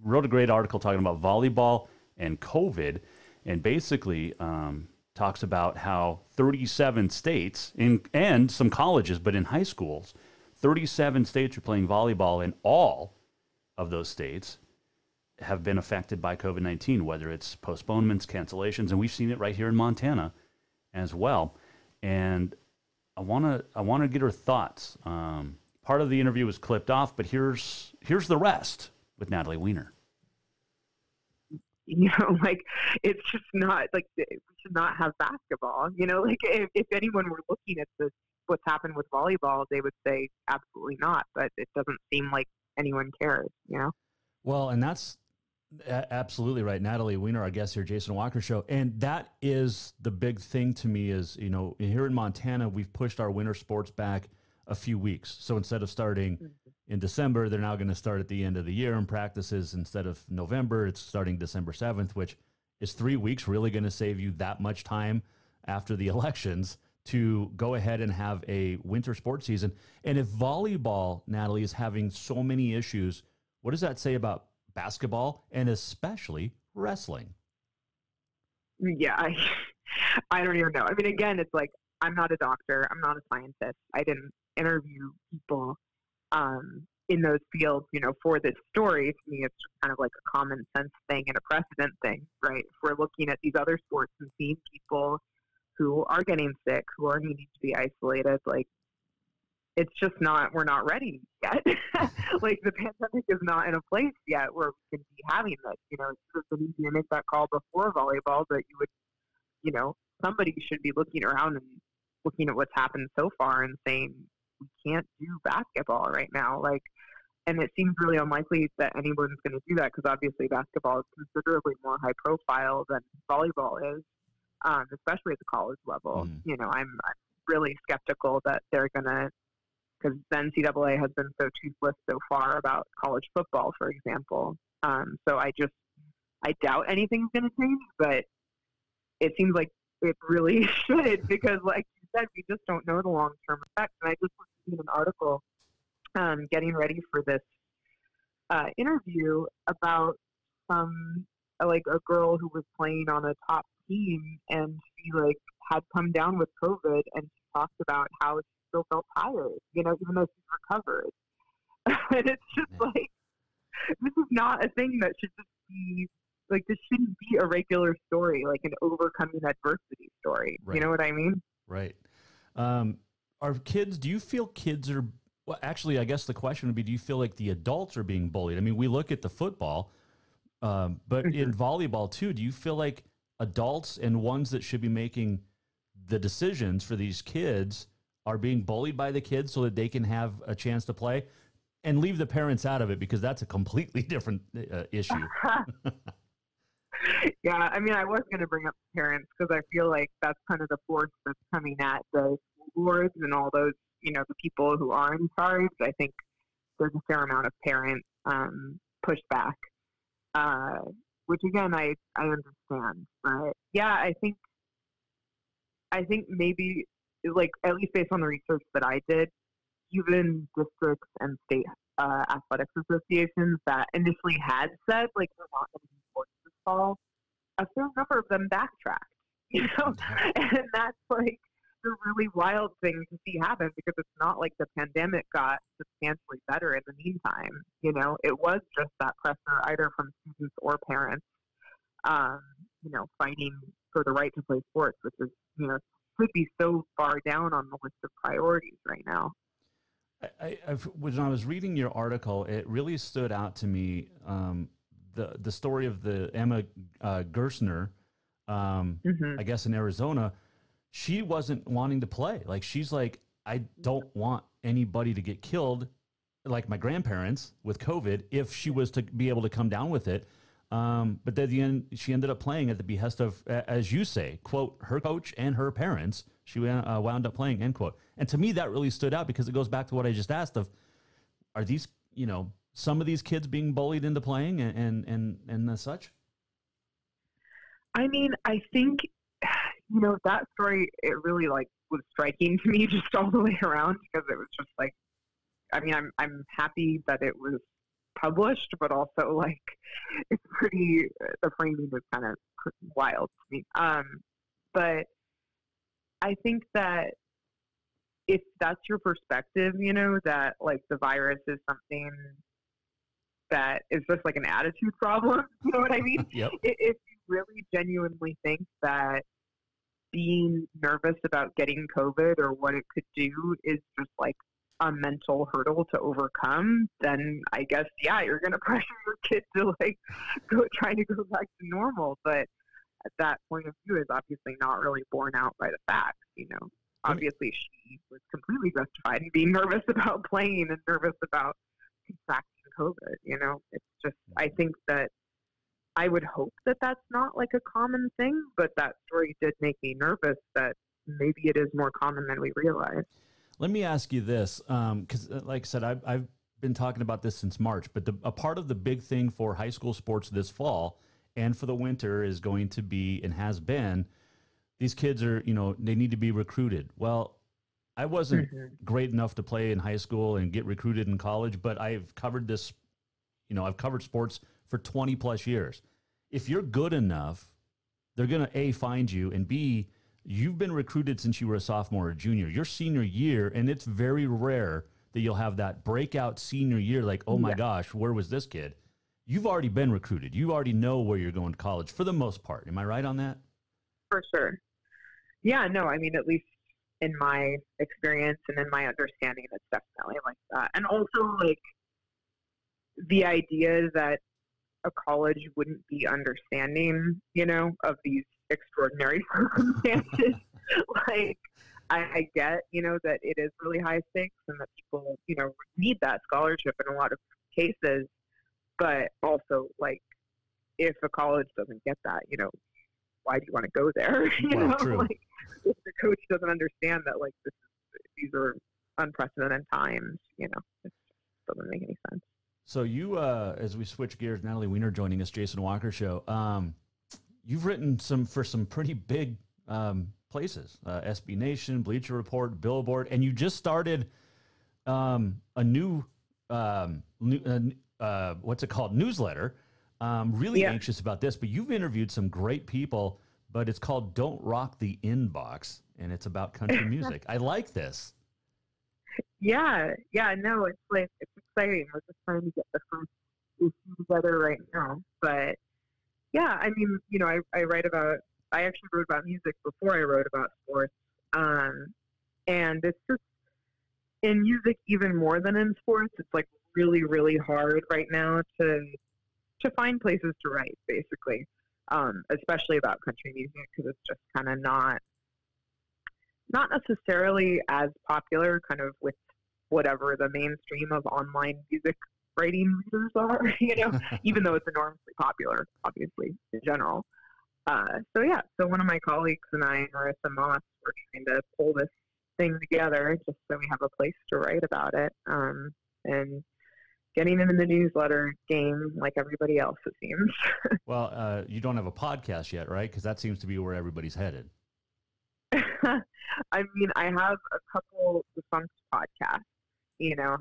wrote a great article talking about volleyball and COVID, and basically talks about how 37 states, and some colleges, but in high schools, 37 states are playing volleyball, and all of those states have been affected by COVID-19, whether it's postponements, cancellations, and we've seen it right here in Montana as well. And I want to get her thoughts. Part of the interview was clipped off, but here's the rest with Natalie Weiner. You know, like, it's just not, like, we should not have basketball. You know, like, if anyone were looking at this, what's happened with volleyball, they would say absolutely not, but it doesn't seem like anyone cares, you know? Well, and that's absolutely right. Natalie Weiner, our guest here, Jason Walker Show. And that is the big thing to me is, you know, here in Montana, we've pushed our winter sports back a few weeks. So instead of starting in December, they're now going to start at the end of the year in practices. Instead of November, it's starting December 7th, which is 3 weeks. Really going to save you that much time after the elections to go ahead and have a winter sports season. And if volleyball, Natalie, is having so many issues, what does that say about basketball and especially wrestling? Yeah, I don't even know. I mean, again, it's like, I'm not a doctor. I'm not a scientist. I didn't interview people in those fields, you know, for this story. To me, it's just kind of like a common sense thing and a precedent thing, right? If we're looking at these other sports and seeing people who are getting sick, who are needing to be isolated, like, it's just not, we're not ready yet. Like, the pandemic is not in a place yet where we can be having this. You know, it's just easy to make that call before volleyball, but you would, you know, somebody should be looking around and looking at what's happened so far and saying, we can't do basketball right now. Like, and it seems really unlikely that anyone's going to do that because obviously basketball is considerably more high profile than volleyball is, especially at the college level. You know, I'm really skeptical that they're going to, because the NCAA has been so toothless so far about college football, for example. So I doubt anything's going to change, but it seems like it really should, because like you said, we just don't know the long-term effects. And I just listened to an article getting ready for this interview about like a girl who was playing on a top team, and she like had come down with COVID, and she talked about how she still felt tired, you know, even though she's recovered. And it's just like, this is not a thing that should just be, like, this shouldn't be a regular story, like an overcoming adversity story. Right. You know what I mean? Right. Are kids, do you feel kids are, well, actually, I guess the question would be, do you feel like the adults are being bullied? I mean, we look at the football, but in volleyball too, do you feel like adults and ones that should be making the decisions for these kids are being bullied by the kids so that they can have a chance to play? And leave the parents out of it, because that's a completely different issue. Yeah, I mean, I was going to bring up parents because I feel like that's kind of the force that's coming at the school boards and all those, you know, the people who are in charge. I think there's a fair amount of parent pushback, which again, I understand. But yeah, I think maybe, like, at least based on the research that I did, even districts and state athletics associations that initially had said, like, we're not going to do sports this fall, a fair number of them backtracked, you know? And that's, like, the really wild thing to see happen, because it's not like the pandemic got substantially better in the meantime. You know, it was just that pressure either from students or parents, you know, fighting for the right to play sports, which is, you know, could be so far down on the list of priorities right now. When I was reading your article, it really stood out to me, the story of the Emma Gersner, I guess in Arizona. She wasn't wanting to play. Like, she's like, I don't want anybody to get killed like my grandparents with COVID if she was to be able to come down with it. But at the end, she ended up playing at the behest of, as you say, quote, her coach and her parents. She wound up playing, end quote. And to me, that really stood out, because it goes back to what I just asked of, are these, you know, some of these kids being bullied into playing and as such? I mean, I think, you know, that story, it really, like, was striking to me just all the way around, because it was just like, I mean, I'm happy that it was published, but also like it's pretty, the framing was kind of wild to me. But I think that if that's your perspective, you know, that like the virus is something that is just like an attitude problem, you know what I mean? Yep. If you really genuinely think that being nervous about getting COVID or what it could do is just like a mental hurdle to overcome, then I guess, yeah, you're going to pressure your kid to like trying to go back to normal. But that point of view is obviously not really borne out by the facts, you know. Obviously, she was completely justified in being nervous about playing and nervous about contracting COVID, you know. It's just, I think that I would hope that that's not like a common thing, but that story did make me nervous that maybe it is more common than we realize. Let me ask you this, because like I said, I've been talking about this since March, but a part of the big thing for high school sports this fall and for the winter is going to be, and has been, these kids are, you know, they need to be recruited. Well, I wasn't great enough to play in high school and get recruited in college, but I've covered this, you know, I've covered sports for 20 plus years. If you're good enough, they're going to A, find you, and B, you've been recruited since you were a sophomore or junior. Your senior year, and it's very rare that you'll have that breakout senior year like, oh my gosh, where was this kid? You've already been recruited. You already know where you're going to college for the most part. Am I right on that? For sure. Yeah, no, I mean, at least in my experience and in my understanding, it's definitely like that. And also, like, the idea that a college wouldn't be understanding, you know, of these extraordinary circumstances. Like, I get, you know, that it is really high stakes and that people, you know, need that scholarship in a lot of cases. But also, like, if a college doesn't get that, you know, why do you want to go there? You know, true. Like, if the coach doesn't understand that, like, these are unprecedented times, you know, it just doesn't make any sense. So you, as we switch gears, Natalie Weiner joining us, Jason Walker Show. You've written for some pretty big places, SB Nation, Bleacher Report, Billboard, and you just started a new what's it called, newsletter. Really anxious about this, but you've interviewed some great people, but it's called Don't Rock the Inbox, and it's about country music. I like this. Yeah, no, it's like, it's exciting. We're just trying to get the first issue together right now. But yeah, I mean, you know, I actually wrote about music before I wrote about sports. And it's just, in music even more than in sports, it's like really, really hard right now to find places to write, basically, especially about country music, because it's just kind of not necessarily as popular kind of with whatever the mainstream of online music writing readers are, you know, even though it's enormously popular, obviously, in general. So one of my colleagues and I, Marissa Moss, we're trying to pull this thing together just so we have a place to write about it, and getting into the newsletter game like everybody else, it seems. Well, you don't have a podcast yet, right? Because that seems to be where everybody's headed. I mean, I have a couple defunct podcasts, you know,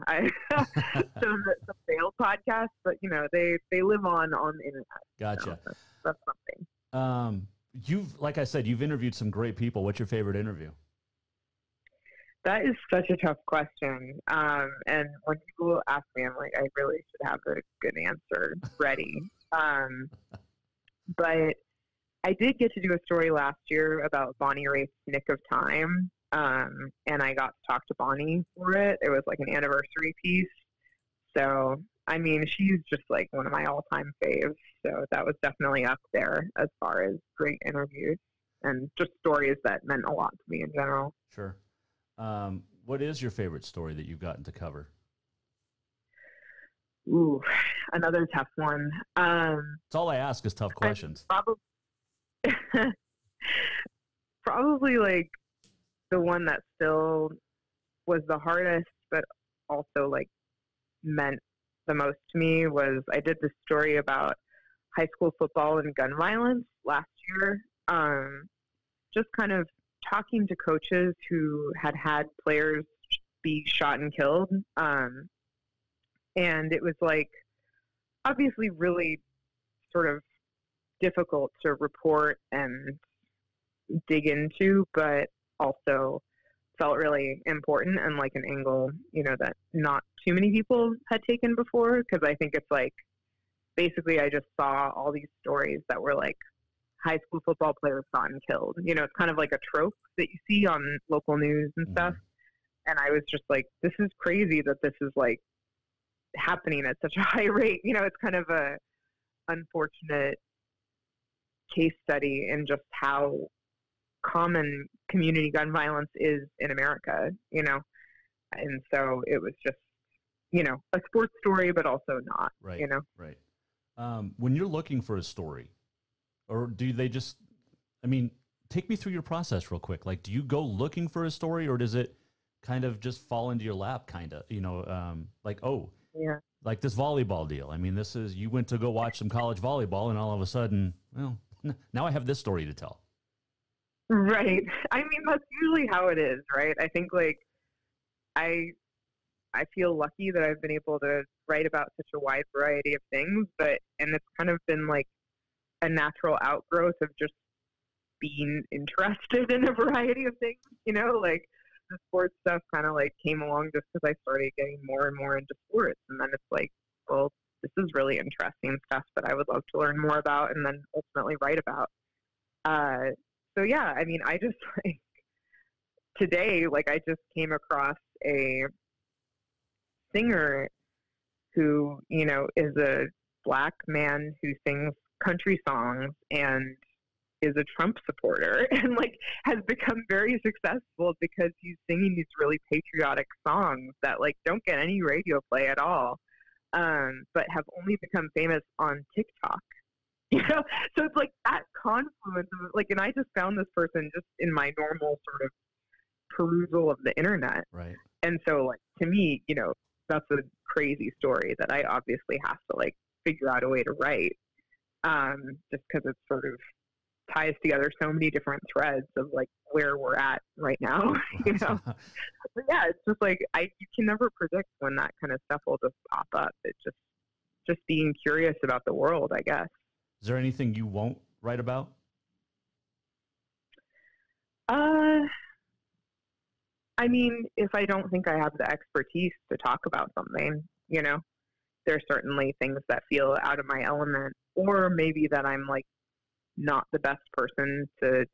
some failed podcasts, but you know, they live on the internet. Gotcha. So that's something. Like I said, you've interviewed some great people. What's your favorite interview? That is such a tough question. And when people ask me, I'm like, I really should have a good answer ready. But I did get to do a story last year about Bonnie Raitt's Nick of Time. And I got to talk to Bonnie for it. It was like an anniversary piece. So, I mean, she's just like one of my all-time faves. So that was definitely up there as far as great interviews and just stories that meant a lot to me in general. Sure. What is your favorite story that you've gotten to cover? Ooh, another tough one. That's all I ask is tough questions. Probably like the one that still was the hardest, but also like meant the most to me was I did this story about high school football and gun violence last year. Just kind of talking to coaches who had players be shot and killed. And it was like, obviously really sort of difficult to report and dig into, but also felt really important and like an angle, that not too many people had taken before. Cause I think it's like, basically I just saw all these stories that were like high school football players shot and killed. It's kind of like a trope that you see on local news and stuff. And I was just like, this is crazy that this is like happening at such a high rate. It's kind of a unfortunate case study in just how common community gun violence is in America, and so it was just, a sports story, but also not, right. Right. When you're looking for a story, or do they just, take me through your process real quick. Like, do you go looking for a story, or does it kind of just fall into your lap, kind of, like, oh, yeah, like this volleyball deal. This is, you went to go watch some college volleyball and all of a sudden, well, now I have this story to tell. Right. That's usually how it is, right? I think like I feel lucky that I've been able to write about such a wide variety of things, and it's kind of been like a natural outgrowth of just being interested in a variety of things, like the sports stuff kind of like came along just because I started getting more and more into sports. And then it's like, well, this is really interesting stuff that I would love to learn more about and then ultimately write about. So yeah, I just like today, like I just came across a singer who, is a Black man who sings country songs and is a Trump supporter and like has become very successful because he's singing these really patriotic songs that like don't get any radio play at all, but have only become famous on TikTok. So it's like that confluence of like, and I just found this person just in my normal sort of perusal of the internet. Right. And so like, to me, that's a crazy story that I obviously have to like figure out a way to write. Just cause it sort of ties together so many different threads of like where we're at right now, But yeah, it's just like, you can never predict when that kind of stuff will just pop up. It's just being curious about the world, I guess. Is there anything you won't write about? If I don't think I have the expertise to talk about something, there's certainly things that feel out of my element, or maybe that I'm like not the best person to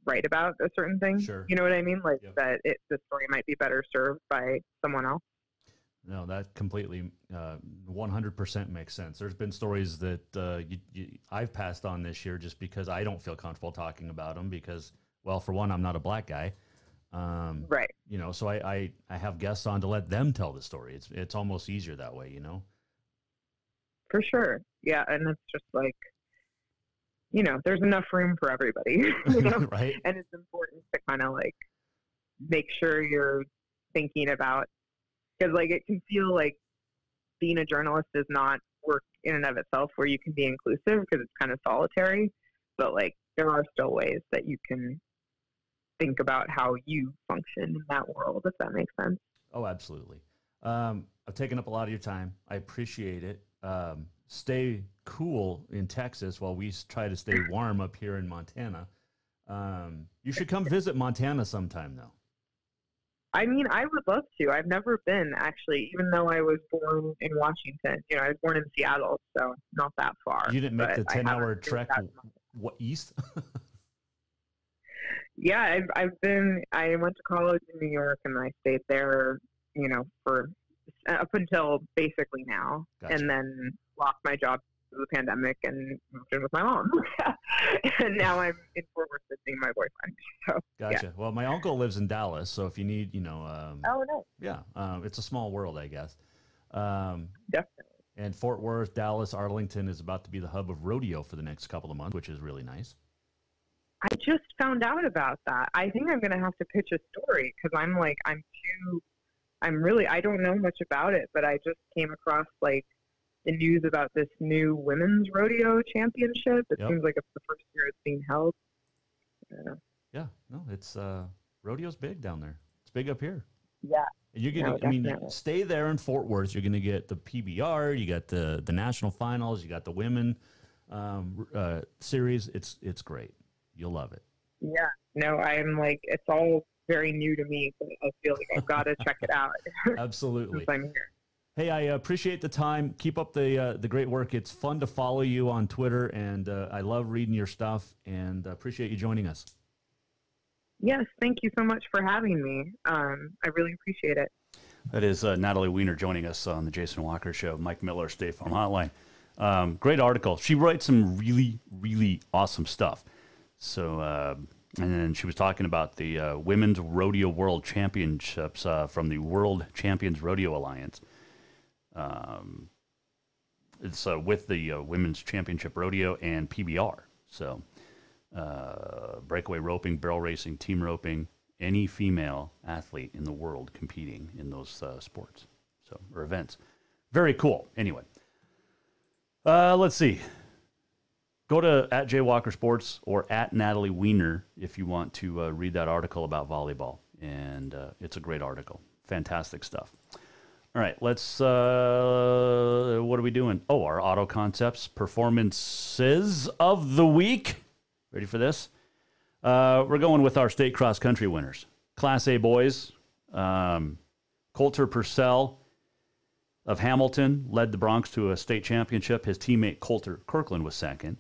write about a certain thing. Sure. You know what I mean? Like that the story might be better served by someone else. No, that completely 100% makes sense. There's been stories that I've passed on this year just because I don't feel comfortable talking about them because, well, for one, I'm not a Black guy. Right. So I have guests on to let them tell the story. It's almost easier that way, For sure. Yeah. And it's just like, there's enough room for everybody, Right. And it's important to kind of like make sure you're thinking about, because like it can feel like being a journalist is not work in and of itself where you can be inclusive because it's kind of solitary, but like there are still ways that you can think about how you function in that world, if that makes sense. Oh, absolutely. I've taken up a lot of your time. I appreciate it. Stay cool in Texas while we try to stay warm up here in Montana. You should come visit Montana sometime, though. I would love to. I've never been, actually, even though I was born in Washington. I was born in Seattle, so not that far. You didn't make the 10-hour trek east? Yeah, I went to college in New York, and I stayed there, for up until basically now. Gotcha. And then lost my job through the pandemic and moved in with my mom. And now I'm in Fort Worth visiting my boyfriend. So, gotcha. Yeah. Well, my uncle lives in Dallas, so if you need, oh, no. Yeah, it's a small world, I guess. Definitely. And Fort Worth, Dallas, Arlington is about to be the hub of rodeo for the next couple of months, which is really nice. I just found out about that. I think I'm going to have to pitch a story because I don't know much about it, but I just came across like the news about this new women's rodeo championship. It seems like it's the first year it's being held. Yeah, Yeah, no, it's rodeo's big down there. It's big up here. Yeah. And you're gonna, I mean, stay there in Fort Worth. You're gonna get the PBR. You got the national finals. You got the women series. It's great. You'll love it. Yeah. No, I'm like, it's all very new to me, so I feel like I've got to check it out. Absolutely. Since I'm here. Hey, I appreciate the time. Keep up the great work. It's fun to follow you on Twitter, and I love reading your stuff, and appreciate you joining us. Yes, thank you so much for having me. I really appreciate it. That is Natalie Weiner joining us on the Jason Walker Show. Mike Miller, State Farm Hotline. Great article. She writes some really, really awesome stuff. So, and then she was talking about the Women's Rodeo World Championships from the World Champions Rodeo Alliance. It's with the Women's Championship Rodeo and PBR. So, breakaway roping, barrel racing, team roping, any female athlete in the world competing in those sports, or events. Very cool. Anyway, let's see. Go to @JWalkerSports or @Natalie Weiner if you want to read that article about volleyball, and it's a great article. Fantastic stuff. All right, let's. What are we doing? Oh, our Auto Concepts performances of the week. Ready for this? We're going with our state cross country winners. Class A boys. Coulter Purcell of Hamilton led the Bronx to a state championship. His teammate Coulter Kirkland was second.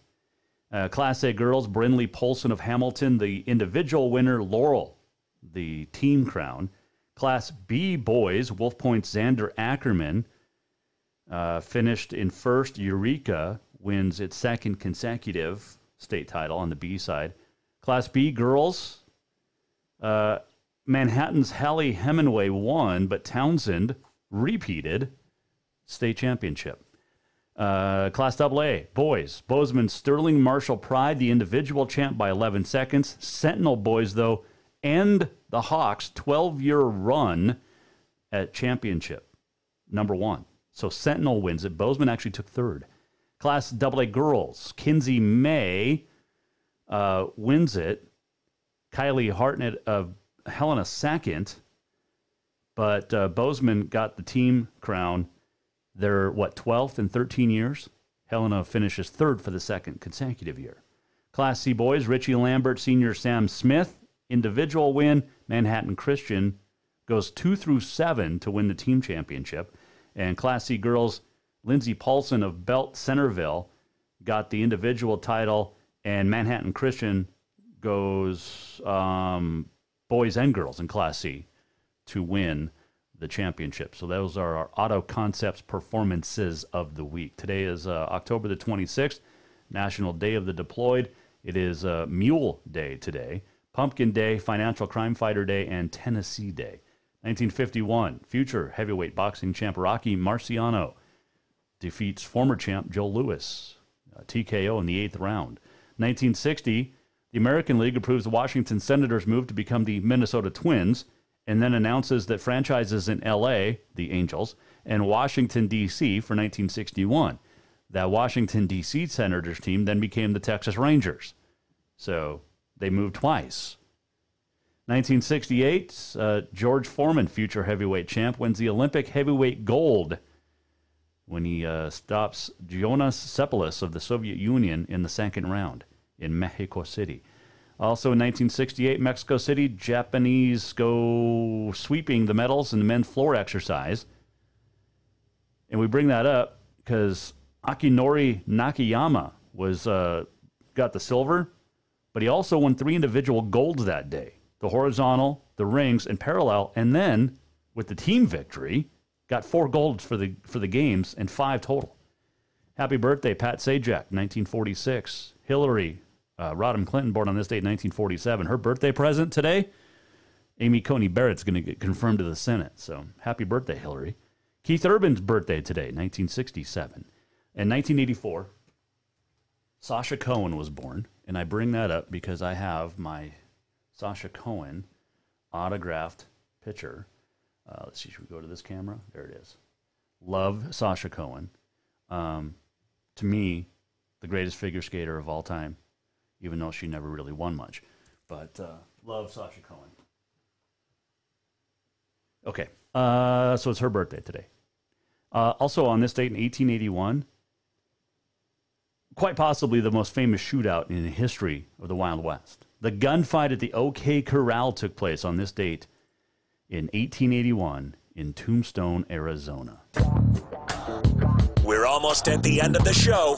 Class A girls, Brindley Polson of Hamilton, the individual winner. Laurel, the team crown. Class B boys, Wolf Point's Xander Ackerman finished in first. Eureka wins its second consecutive state title on the B side. Class B girls, Manhattan's Hallie Hemingway won, but Townsend repeated state championship. Class AA, boys, Bozeman Sterling Marshall Pride, the individual champ by 11 seconds. Sentinel boys, though, end the Hawks' 12-year run at championship, #1. So Sentinel wins it. Bozeman actually took third. Class AA girls, Kinsey May wins it. Kylie Hartnett of Helena second. But Bozeman got the team crown. They're, 12th in 13 years? Helena finishes third for the second consecutive year. Class C boys, Richie Lambert, senior Sam Smith, individual win. Manhattan Christian goes 2 through 7 to win the team championship. And Class C girls, Lindsey Paulson of Belt Centerville got the individual title, and Manhattan Christian goes boys and girls in Class C to win the championship. So those are our Auto Concepts performances of the week. Today is October the 26th, National Day of the Deployed. It is Mule Day today, Pumpkin Day, Financial Crime Fighter Day, and Tennessee Day. 1951, future heavyweight boxing champ Rocky Marciano defeats former champ Joe Louis, TKO in the 8th round. 1960, the American League approves the Washington Senators' move to become the Minnesota Twins, and then announces that franchises in L.A., the Angels, and Washington, D.C. for 1961. That Washington, D.C. Senators team then became the Texas Rangers. So they moved twice. 1968, George Foreman, future heavyweight champ, wins the Olympic heavyweight gold when he stops Jonas Sepelis of the Soviet Union in the second round in Mexico City. Also in 1968, Mexico City, Japanese go sweeping the medals in the men's floor exercise. And we bring that up because Akinori Nakayama got the silver, but he also won 3 individual golds that day. The horizontal, the rings, and parallel. And then, with the team victory, got 4 golds for the games and 5 total. Happy birthday, Pat Sajak, 1946. Hillary Rodham Clinton, born on this date, 1947. Her birthday present today, Amy Coney Barrett's going to get confirmed to the Senate. So happy birthday, Hillary. Keith Urban's birthday today, 1967. In 1984, Sasha Cohen was born. And I bring that up because I have my Sasha Cohen autographed picture. Let's see, should we go to this camera? There it is. Love Sasha Cohen. To me, the greatest figure skater of all time, even though she never really won much. But love Sacha Cohen. Okay, so it's her birthday today. Also on this date in 1881, quite possibly the most famous shootout in the history of the Wild West. The gunfight at the OK Corral took place on this date in 1881 in Tombstone, Arizona. We're almost at the end of the show.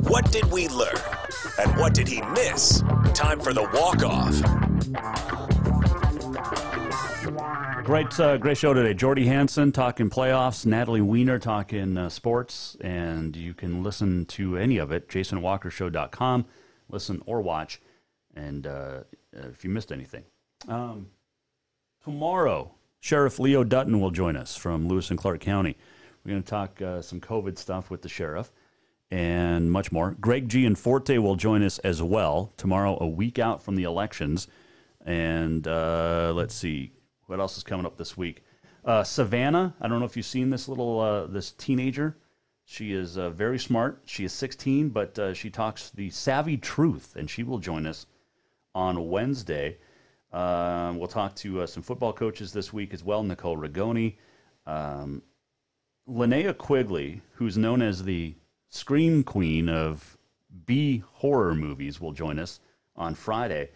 What did we learn? And what did he miss? Time for the walk-off. Great show today. Jordan Hansen talking playoffs, Natalie Weiner talking sports, and you can listen to any of it, jasonwalkershow.com, listen or watch, and if you missed anything. Tomorrow, Sheriff Leo Dutton will join us from Lewis and Clark County. We're going to talk some COVID stuff with the sheriff and much more. Greg Gianforte will join us as well tomorrow, a week out from the elections. And let's see. What else is coming up this week? Savannah, I don't know if you've seen this little this teenager. She is very smart. She is 16, but she talks the savvy truth, and she will join us on Wednesday. We'll talk to some football coaches this week as well, Nicole Rigoni. Linnea Quigley, who's known as the scream queen of B horror movies, will join us on Friday.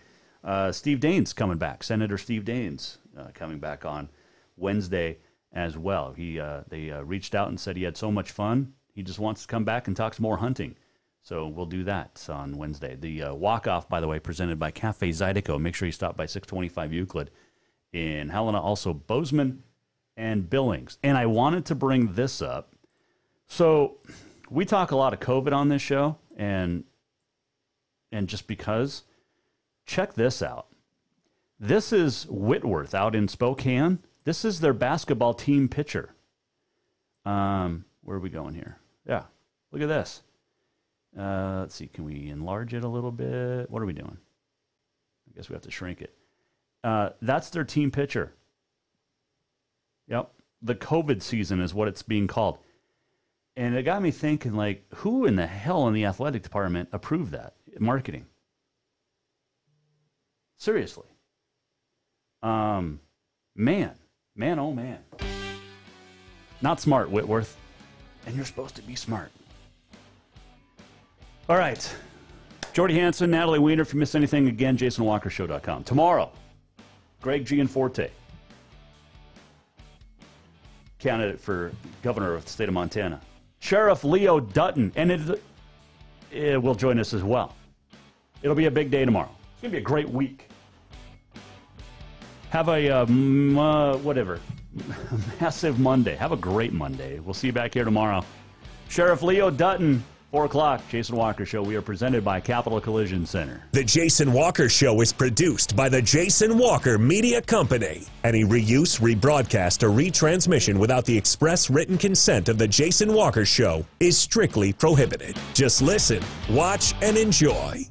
Steve Daines coming back, Senator Steve Daines coming back on Wednesday as well. They reached out and said he had so much fun. He just wants to come back and talk some more hunting. So we'll do that on Wednesday. The walk-off, by the way, presented by Cafe Zydeco. Make sure you stop by 625 Euclid in Helena. Also Bozeman and Billings. And I wanted to bring this up. So we talk a lot of COVID on this show, and just because, check this out. This is Whitworth out in Spokane. This is their basketball team pitcher. Where are we going here? Yeah, look at this. Let's see, can we enlarge it a little bit? What are we doing? I guess we have to shrink it. That's their team pitcher. Yep, the COVID season is what it's being called. And it got me thinking, like, who in the hell in the athletic department approved that? Marketing. Seriously. Man, oh man. Not smart, Whitworth. And you're supposed to be smart. All right. Jordan Hansen, Natalie Weiner. If you miss anything, again, jasonwalkershow.com. Tomorrow, Greg Gianforte, candidate for governor of the state of Montana. Sheriff Leo Dutton, and it will join us as well. It'll be a big day tomorrow. It's going to be a great week. Have a, massive Monday. Have a great Monday. We'll see you back here tomorrow. Sheriff Leo Dutton, 4 o'clock, Jason Walker Show. We are presented by Capital Collision Center. The Jason Walker Show is produced by the Jason Walker Media Company. Any reuse, rebroadcast, or retransmission without the express written consent of the Jason Walker Show is strictly prohibited. Just listen, watch, and enjoy.